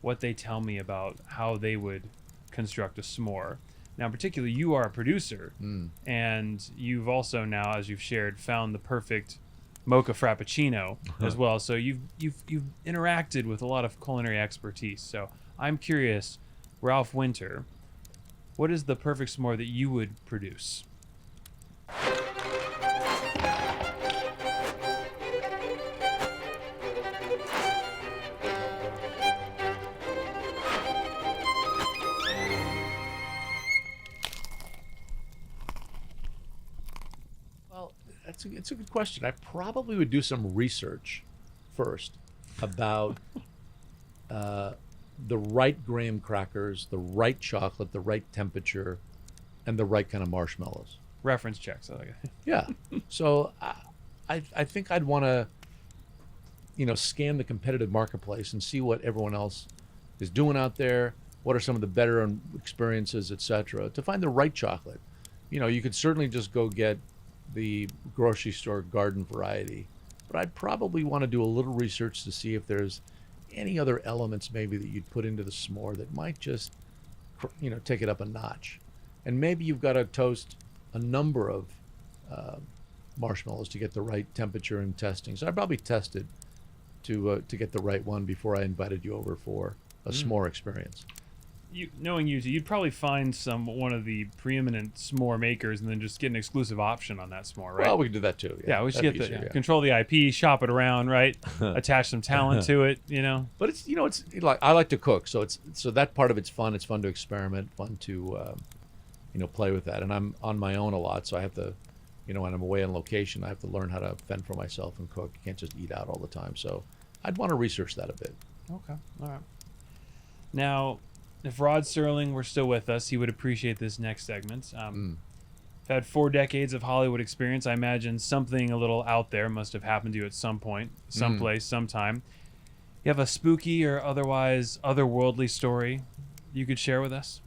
what they tell me about how they would construct a s'more. Now, particularly, you are a producer, and you've also now, as you've shared, found the perfect mocha frappuccino as well. So you've interacted with a lot of culinary expertise. So I'm curious, Ralph Winter, what is the perfect s'more that you would produce? Well, it's a good question. I probably would do some research first about the right graham crackers, the right chocolate, the right temperature, and the right kind of marshmallows. Reference checks. I like it. Yeah. So I think I'd want to, scan the competitive marketplace and see what everyone else is doing out there. What are some of the better experiences, etc., to find the right chocolate. You could certainly just go get the grocery store garden variety, but I'd probably want to do a little research to see if there's any other elements maybe that you'd put into the s'more that might just, take it up a notch. And maybe you've got to toast a number of marshmallows to get the right temperature and testing. So I probably tested to get the right one before I invited you over for a s'more experience. Knowing you, you'd probably find one of the preeminent s'more makers and then just get an exclusive option on that s'more, right? Well, we could do that too. Yeah, we should get control the IP, shop it around, right? Attach some talent to it, But it's it's like I like to cook, so that part of it's fun. It's fun to experiment, fun to play with that. And I'm on my own a lot, so I have to, when I'm away on location, I have to learn how to fend for myself and cook. You can't just eat out all the time. So I'd want to research that a bit. Okay, all right. Now, if Rod Serling were still with us, he would appreciate this next segment. I've had 4 decades of Hollywood experience. I imagine something a little out there must have happened to you at some point, someplace, sometime. You have a spooky or otherwise otherworldly story you could share with us?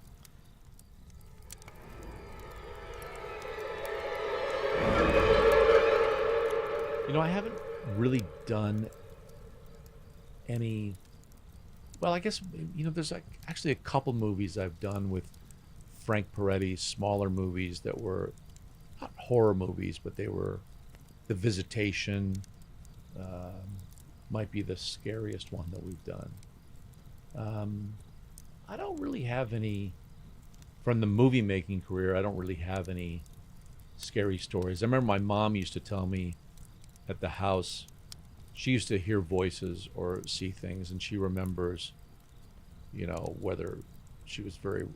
I haven't really done any. Well, I guess, there's actually a couple movies I've done with Frank Peretti, smaller movies that were not horror movies, but they were The Visitation, might be the scariest one that we've done. I don't really have any, from the movie making career, I don't really have any scary stories. I remember my mom used to tell me at the house, she used to hear voices or see things, and she remembers, whether she was very,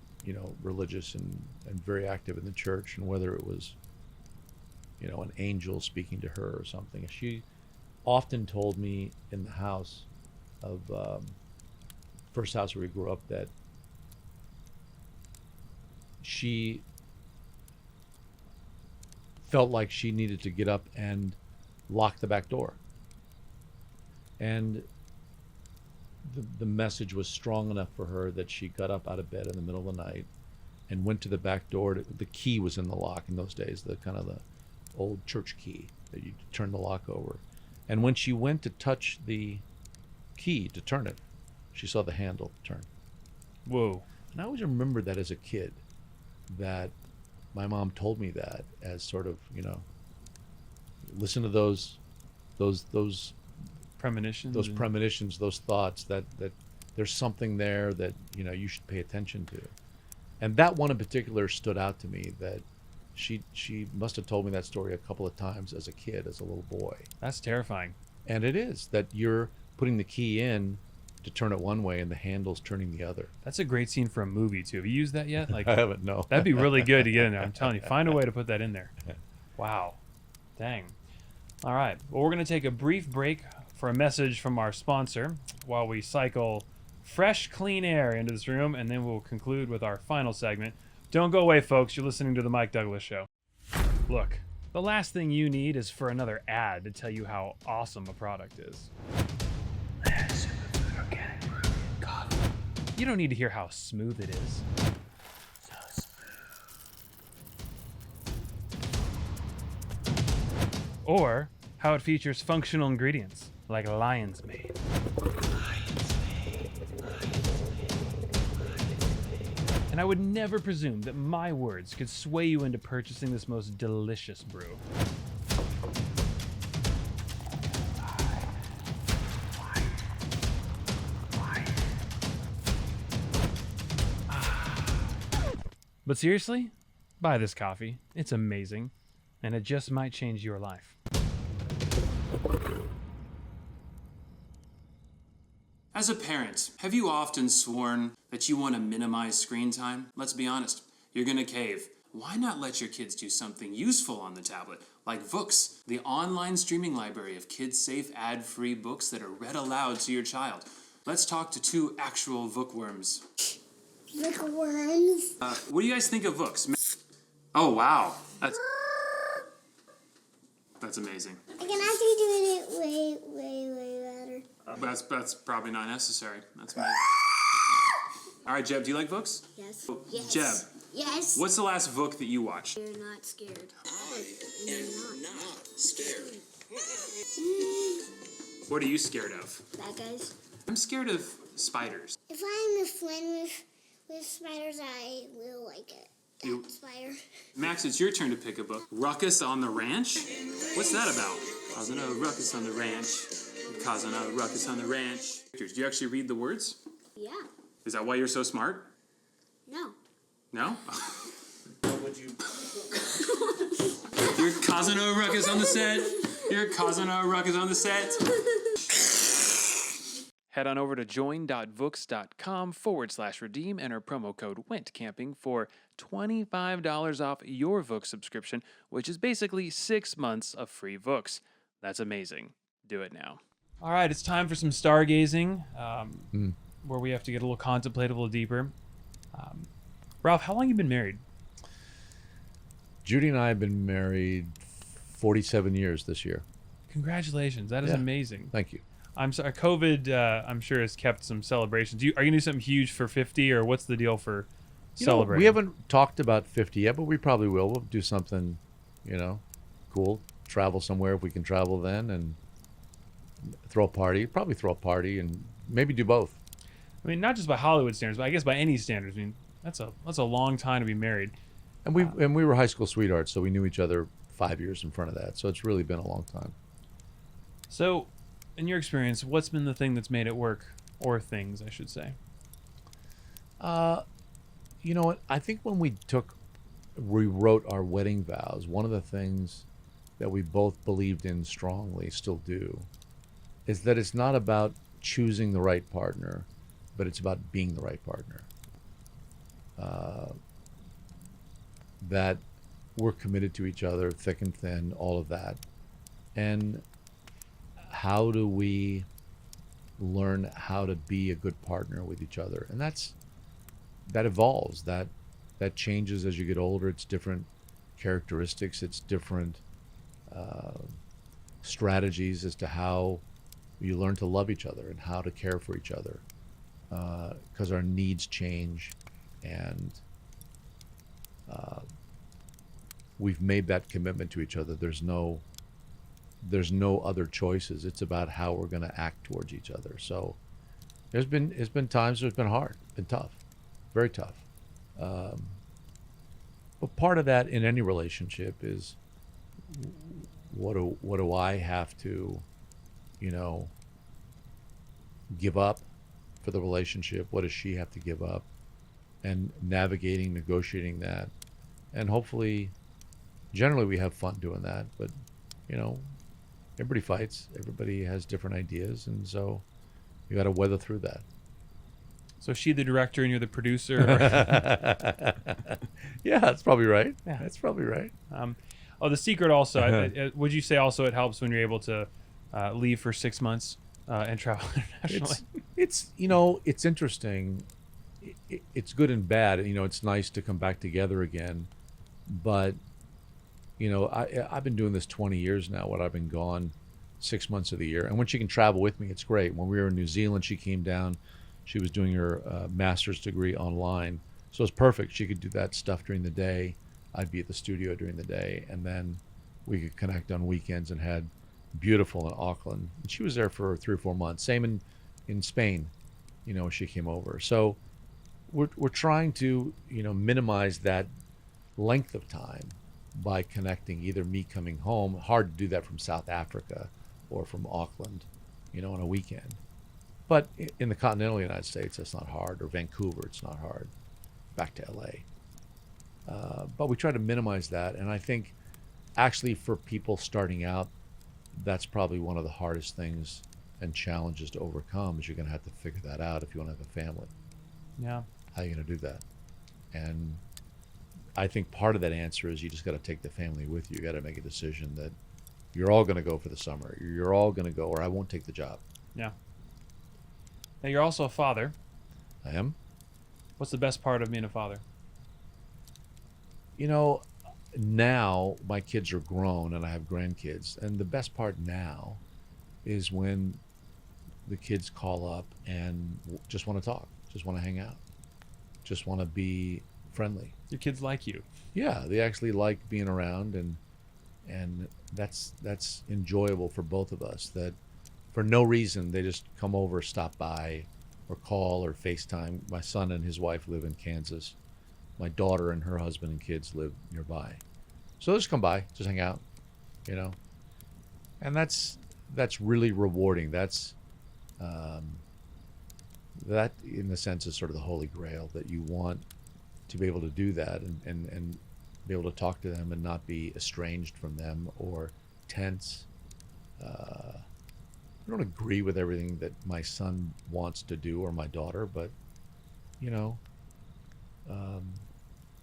religious and very active in the church, and whether it was, an angel speaking to her or something. She often told me in the house of first house where we grew up that she felt like she needed to get up and lock the back door. And the message was strong enough for her that she got up out of bed in the middle of the night and went to the back door. The key was in the lock in those days, the kind of the old church key that you turn the lock over. And when she went to touch the key to turn it, she saw the handle turn. Whoa. And I always remembered that as a kid, that my mom told me that as sort of, listen to those premonitions, those thoughts that there's something there that you should pay attention to. And that one in particular stood out to me, that she must have told me that story a couple of times as a kid, as a little boy. That's terrifying. And it is, that you're putting the key in to turn it one way and the handle's turning the other. That's a great scene for a movie too. Have you used that yet? I haven't, no. That'd be really good to get in there. I'm telling you, find a way to put that in there. Wow. Dang. All right. Well, we're going to take a brief break for a message from our sponsor while we cycle fresh, clean air into this room, and then we'll conclude with our final segment. Don't go away, folks. You're listening to The Mike Douglas Show. Look, the last thing you need is for another ad to tell you how awesome a product is. Superfood organic brewed coffee. You don't need to hear how smooth it is. So smooth. Or how it features functional ingredients like lion's mane. And I would never presume that my words could sway you into purchasing this most delicious brew. But seriously, buy this coffee. It's amazing, and it just might change your life. As a parent, have you often sworn that you want to minimize screen time? Let's be honest, you're gonna cave. Why not let your kids do something useful on the tablet, like Vooks, the online streaming library of kids-safe, ad-free books that are read aloud to your child? Let's talk to two actual bookworms. Bookworms? What do you guys think of Vooks? Oh wow, that's amazing. I can actually do it way better. That's probably not necessary. That's amazing. All right, Jeb, do you like Vooks? Yes. Yes. Jeb, Yes. what's the last Vook that you watched? You're not scared. I am not scared. What are you scared of? Bad guys. I'm scared of spiders. If I'm a friend with spiders, I will like it. You- That spider. Max, it's your turn to pick a book. Ruckus on the Ranch? What's that about? Causing a ruckus on the ranch. Causing a ruckus on the ranch. Do you actually read the words? Yeah. Is that why you're so smart? No. No? You're causing a ruckus on the set. You're causing a ruckus on the set. Head on over to join.vooks.com/redeem. Enter promo code WENTCamping for $25 off your Vooks subscription, which is basically 6 months of free Vooks. That's amazing. Do it now. All right, it's time for some stargazing, where we have to get a little contemplative, a little deeper. Ralph, how long have you been married? Judy and I have been married 47 years this year. Congratulations. That is Yeah. amazing. Thank you. I'm sorry, COVID, I'm sure, has kept some celebrations. Are you going to do something huge for 50, or what's the deal for celebrating? We haven't talked about 50 yet, but we probably will. We'll do something, cool. Travel somewhere if we can travel then, and throw a party. Probably throw a party and maybe do both. I mean, not just by Hollywood standards, but I guess by any standards. I mean, that's a long time to be married. And we were high school sweethearts, so we knew each other 5 years in front of that. So it's really been a long time. So, in your experience, what's been the thing that's made it work, or things, I should say? You know what? I think when we wrote our wedding vows, one of the things that we both believed in strongly, still do, is that it's not about choosing the right partner, but it's about being the right partner. That we're committed to each other, thick and thin, all of that. And how do we learn how to be a good partner with each other? And that evolves, that changes as you get older. It's different characteristics, it's different strategies as to how you learn to love each other and how to care for each other, because our needs change, and we've made that commitment to each other. There's no other choices. It's about how we're going to act towards each other. So it's been times it's been hard, been tough, very tough. But part of that in any relationship is what do I have to, give up for the relationship? What does she have to give up? And navigating, negotiating that, and hopefully, generally we have fun doing that. But everybody fights. Everybody has different ideas, and so you got to weather through that. So she the director and you're the producer? Yeah, that's probably right. Yeah. That's probably right. The secret also, would you say also it helps when you're able to leave for 6 months and travel internationally? It's interesting. It's good and bad. It's nice to come back together again, but I've been doing this 20 years now. What I've been gone 6 months of the year, and when she can travel with me, it's great. When we were in New Zealand, she came down. She was doing her master's degree online, so it's perfect. She could do that stuff during the day. I'd be at the studio during the day, and then we could connect on weekends and had beautiful in Auckland. And she was there for 3 or 4 months. Same in Spain, when she came over. So we're trying to minimize that length of time by connecting. Either me coming home, hard to do that from South Africa or from Auckland, on a weekend. But in the continental United States, that's not hard, or Vancouver, it's not hard. Back to LA. But we try to minimize that, and I think actually for people starting out, that's probably one of the hardest things and challenges to overcome. Is you're going to have to figure that out if you want to have a family. Yeah. How are you going to do that? And I think part of that answer is you just got to take the family with you. You got to make a decision that you're all going to go for the summer. You're all going to go, or I won't take the job. Yeah. Now, you're also a father. I am. What's the best part of being a father? Now my kids are grown and I have grandkids. And the best part now is when the kids call up and just want to talk, just want to hang out, just want to be friendly. Your kids like you. Yeah, they actually like being around, and that's enjoyable for both of us. That for no reason they just come over, stop by, or call or FaceTime. My son and his wife live in Kansas. My daughter and her husband and kids live nearby. So they'll just come by, just hang out, And that's really rewarding. That's that in a sense is sort of the holy grail, that you want to be able to do that and be able to talk to them and not be estranged from them or tense. I don't agree with everything that my son wants to do, or my daughter, but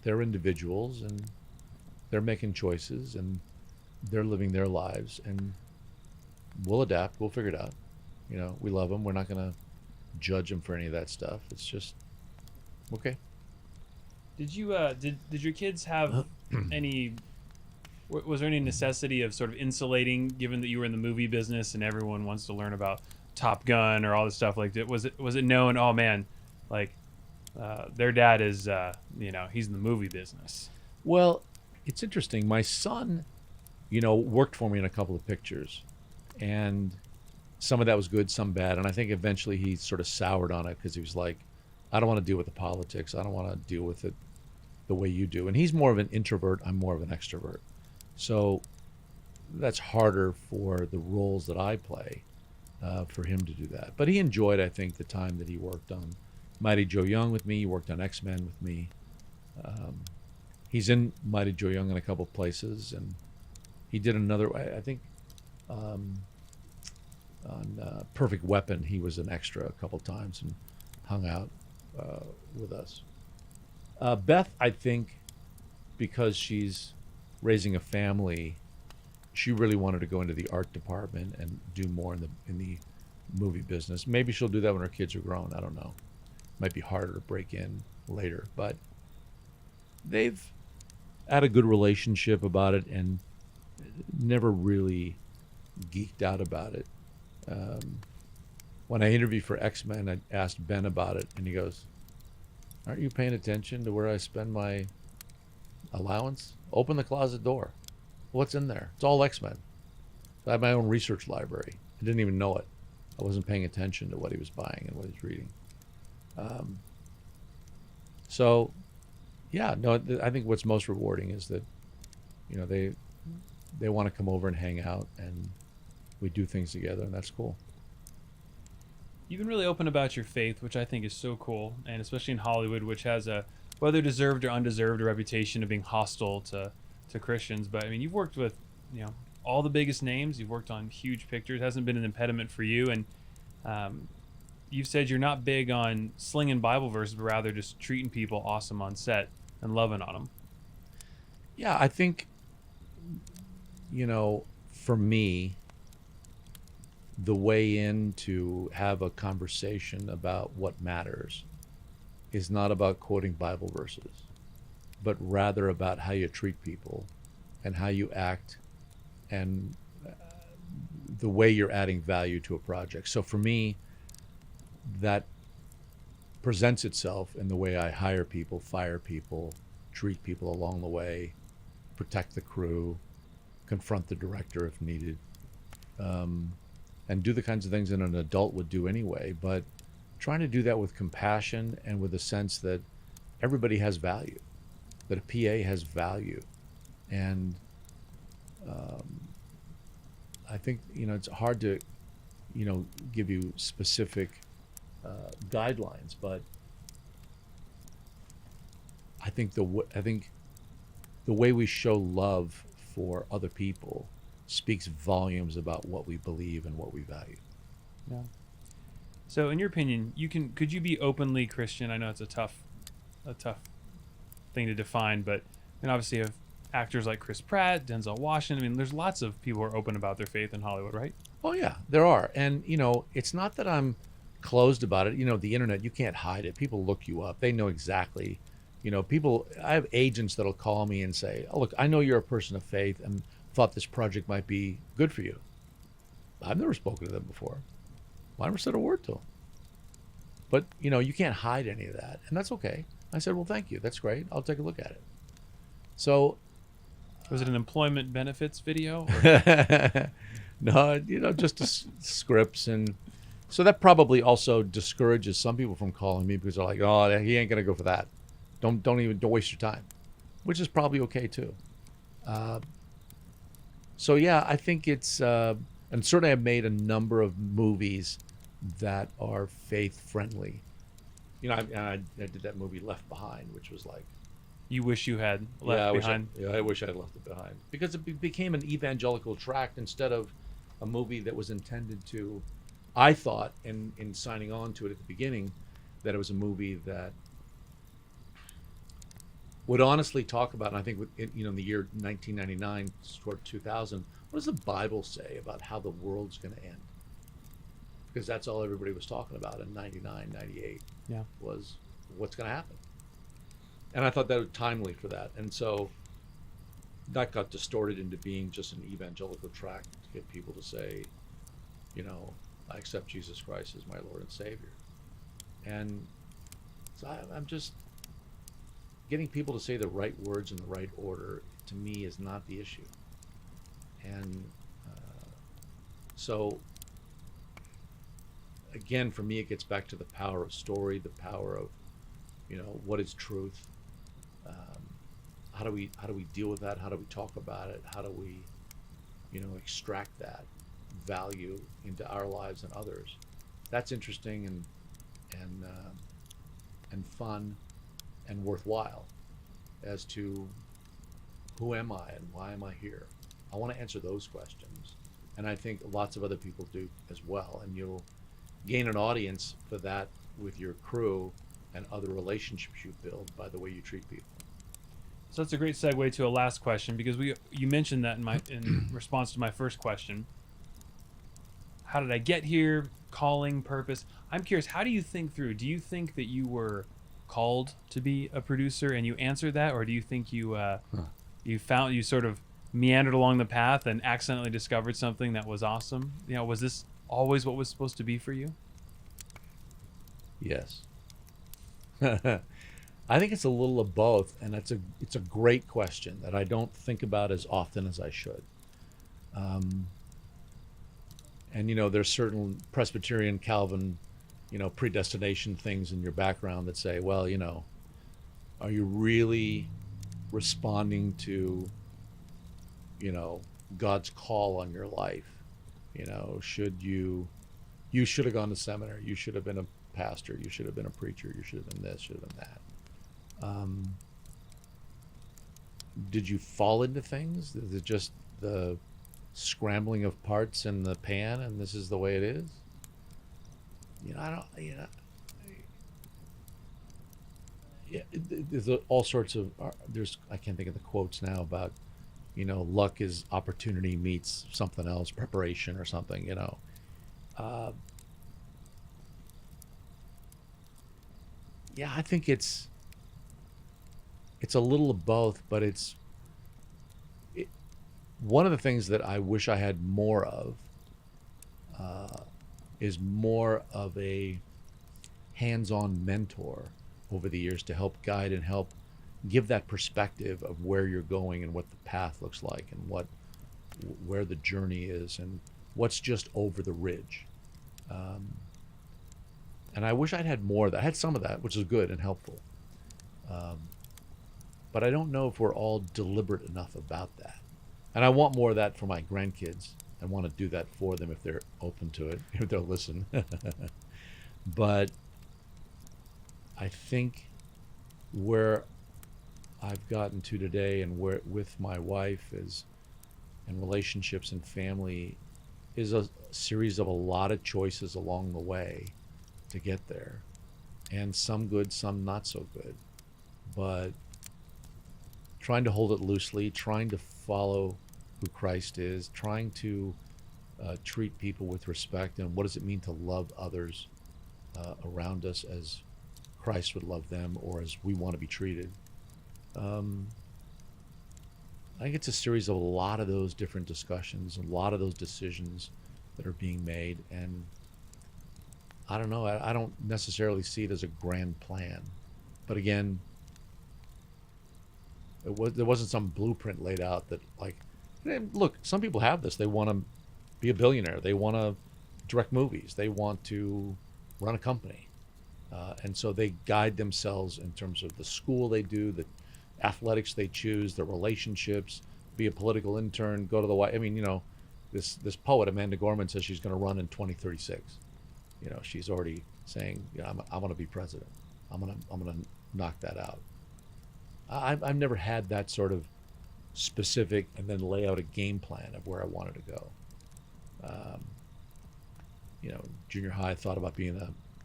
they're individuals and they're making choices and they're living their lives, and we'll adapt. We'll figure it out. We love them. We're not going to judge them for any of that stuff. It's just okay. Did you did your kids have any? Was there any necessity of sort of insulating, given that you were in the movie business and everyone wants to learn about Top Gun or all this stuff like that? Was it known? Oh man, like their dad is he's in the movie business. Well, it's interesting. My son, worked for me in a couple of pictures, and some of that was good, some bad. And I think eventually he sort of soured on it because he was like, I don't want to deal with the politics. I don't want to deal with it the way you do. And he's more of an introvert. I'm more of an extrovert. So that's harder for the roles that I play for him to do that. But he enjoyed, I think, the time that he worked on Mighty Joe Young with me. He worked on X-Men with me. He's in Mighty Joe Young in a couple places, and he did another, I think, on Perfect Weapon. He was an extra a couple times and hung out with us. Beth, I think, because she's raising a family, she really wanted to go into the art department and do more in the movie business. Maybe she'll do that when her kids are grown. I don't know. Might be harder to break in later, but they've had a good relationship about it and never really geeked out about it. When I interviewed for X-Men, I asked Ben about it, and he goes, aren't you paying attention to where I spend my allowance? Open the closet door. What's in there? It's all X-Men. I have my own research library. I didn't even know it. I wasn't paying attention to what he was buying and what he's reading. So, yeah, no, I think what's most rewarding is that, they want to come over and hang out, and we do things together, and that's cool. You've been really open about your faith, which I think is so cool, and especially in Hollywood, which has a, whether deserved or undeserved, a reputation of being hostile to Christians. But I mean, you've worked with, all the biggest names. You've worked on huge pictures. It hasn't been an impediment for you, and you've said you're not big on slinging Bible verses, but rather just treating people awesome on set and loving on them. Yeah, I think, for me, the way in to have a conversation about what matters is not about quoting Bible verses, but rather about how you treat people and how you act and the way you're adding value to a project. So for me, that presents itself in the way I hire people, fire people, treat people along the way, protect the crew, confront the director if needed, and do the kinds of things that an adult would do anyway, but trying to do that with compassion and with a sense that everybody has value, that a PA has value. And I think, it's hard to, give you specific guidelines, but I think the way we show love for other people speaks volumes about what we believe and what we value. Yeah. So, in your opinion, could you be openly Christian? I know it's a tough thing to define, but obviously you have actors like Chris Pratt, Denzel Washington. There's lots of people who are open about their faith in Hollywood, right? Oh yeah, there are, and it's not that I'm closed about it. The internet, you can't hide it. People look you up. They know exactly. I have agents that'll call me and say, "Oh, look, I know you're a person of faith and thought this project might be good for you." I've never spoken to them before. I never said a word to them. But, you can't hide any of that, and that's okay. I said, "Well, thank you. That's great. I'll take a look at it." So, was it an employment benefits video? no, just scripts, and so that probably also discourages some people from calling me because they're like, "Oh, he ain't gonna go for that. Don't waste your time," which is probably okay too. So yeah, I think it's, and certainly I've made a number of movies that are faith friendly. I did that movie Left Behind, which was like, you wish you had left behind. I wish I had left it behind, because it became an evangelical tract instead of a movie that was intended to. I thought, in signing on to it at the beginning, that it was a movie that would honestly talk about, and I think in the year 1999 toward 2000, what does the Bible say about how the world's going to end? Because that's all everybody was talking about in 99, 98. Yeah. Was what's going to happen. And I thought that was timely for that. And so that got distorted into being just an evangelical tract to get people to say, I accept Jesus Christ as my Lord and Savior. And so I'm just getting people to say the right words in the right order, to me, is not the issue. And so again, for me, it gets back to the power of story, the power of, what is truth? How do we deal with that? How do we talk about it? How do we, extract that value into our lives and others? That's interesting and fun and worthwhile as to who am I and why am I here? I want to answer those questions, and I think lots of other people do as well. And you'll gain an audience for that with your crew and other relationships you build by the way you treat people. So that's a great segue to a last question, because you mentioned that in response to my first question. How did I get here? Calling, purpose. I'm curious, how do you think through? Do you think that you were called to be a producer and you answered that, or do you think you sort of meandered along the path and accidentally discovered something that was awesome? Was this always what was supposed to be for you? Yes. I think it's a little of both, and it's a great question that I don't think about as often as I should. And there's certain Presbyterian, Calvin, predestination things in your background that say, well, are you really responding to, God's call on your life? You should have gone to seminary. You should have been a pastor. You should have been a preacher. You should have been this, should have been that. Did you fall into things? Is it just the scrambling of parts in the pan and this is the way it is? There's all sorts of, I can't think of the quotes now about, luck is opportunity meets something else, preparation or something, I think it's a little of both, but one of the things that I wish I had more of is more of a hands-on mentor over the years to help guide and help give that perspective of where you're going and what the path looks like and where the journey is and what's just over the ridge. And I wish I'd had more of that. I had some of that, which is good and helpful. But I don't know if we're all deliberate enough about that. And I want more of that for my grandkids. I want to do that for them if they're open to it, if they'll listen. But I think where I've gotten to today and where with my wife is, and relationships and family, is a series of a lot of choices along the way to get there, and some good, some not so good, but trying to hold it loosely, trying to follow who Christ is, trying to treat people with respect, and what does it mean to love others around us as Christ would love them, or as we want to be treated. I think it's a series of a lot of those different discussions, a lot of those decisions that are being made, and I don't know. I don't necessarily see it as a grand plan, but again, there wasn't some blueprint laid out that, like, look, some people have this. They want to be a billionaire. They want to direct movies. They want to run a company, and so they guide themselves in terms of the school they do, the athletics they choose, the relationships. Be a political intern. Go to the White. I mean, this poet Amanda Gorman says she's going to run in 2036. She's already saying, I want to be president. I'm gonna knock that out. I've never had that sort of specific and then lay out a game plan of where I wanted to go. Junior high, I thought about being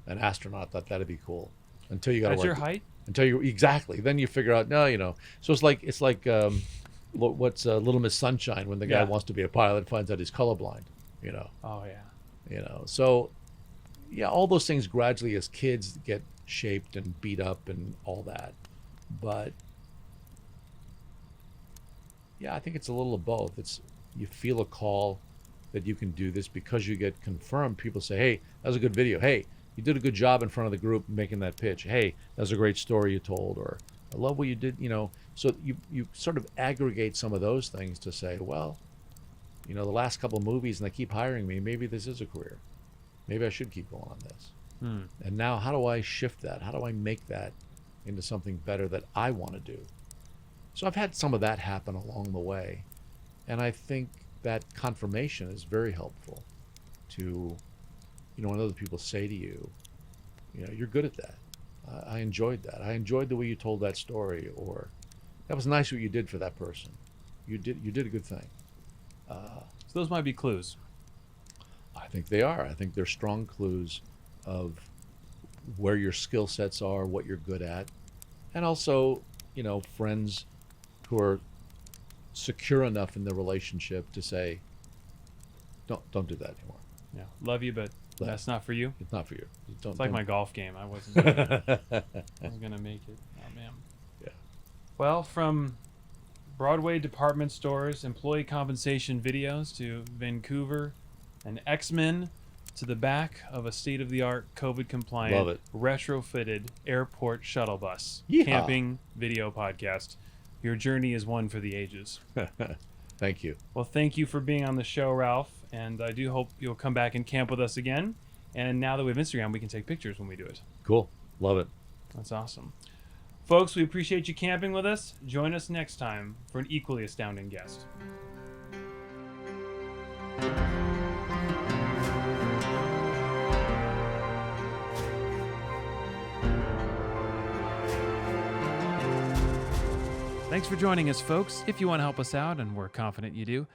an astronaut. Thought that'd be cool. Until you got That's your height? Until you exactly. Then you figure out no. So it's like what's Little Miss Sunshine when the guy wants to be a pilot, finds out he's colorblind. Oh yeah. So yeah, all those things gradually as kids get shaped and beat up and all that. But yeah, I think it's a little of both. You feel a call that you can do this because you get confirmed. People say, hey, that was a good video. Hey, you did a good job in front of the group making that pitch. Hey, that was a great story you told. Or I love what you did. So you sort of aggregate some of those things to say, well, the last couple of movies and they keep hiring me. Maybe this is a career. Maybe I should keep going on this. And now how do I shift that? How do I make that into something better that I want to do? So I've had some of that happen along the way. And I think that confirmation is very helpful to, when other people say to you, you're good at that. I enjoyed that. I enjoyed the way you told that story, or that was nice what you did for that person. You did a good thing. So those might be clues. I think they are. I think they're strong clues of where your skill sets are, what you're good at, and also, friends who are secure enough in the relationship to say, don't do that anymore. Yeah, love you, but that's not for you. It's not for you. It's like my golf game. I wasn't gonna make it. Oh man. Yeah. Well, from Broadway department stores, employee compensation videos, to Vancouver and X-Men, to the back of a state-of-the-art COVID-compliant, Love it. retrofitted airport shuttle bus. Yeehaw. Camping video podcast. Your journey is one for the ages. Thank you. Well, thank you for being on the show, Ralph, and I do hope you'll come back and camp with us again. And now that we have Instagram, we can take pictures when we do it. Cool. Love it. That's awesome. Folks, we appreciate you camping with us. Join us next time for an equally astounding guest. Thanks for joining us, folks. If you want to help us out, and we're confident you do,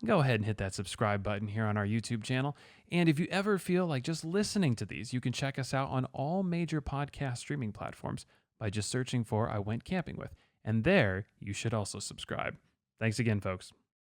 go ahead and hit that subscribe button here on our YouTube channel. And if you ever feel like just listening to these, you can check us out on all major podcast streaming platforms by just searching for I Went Camping With. And there, you should also subscribe. Thanks again, folks.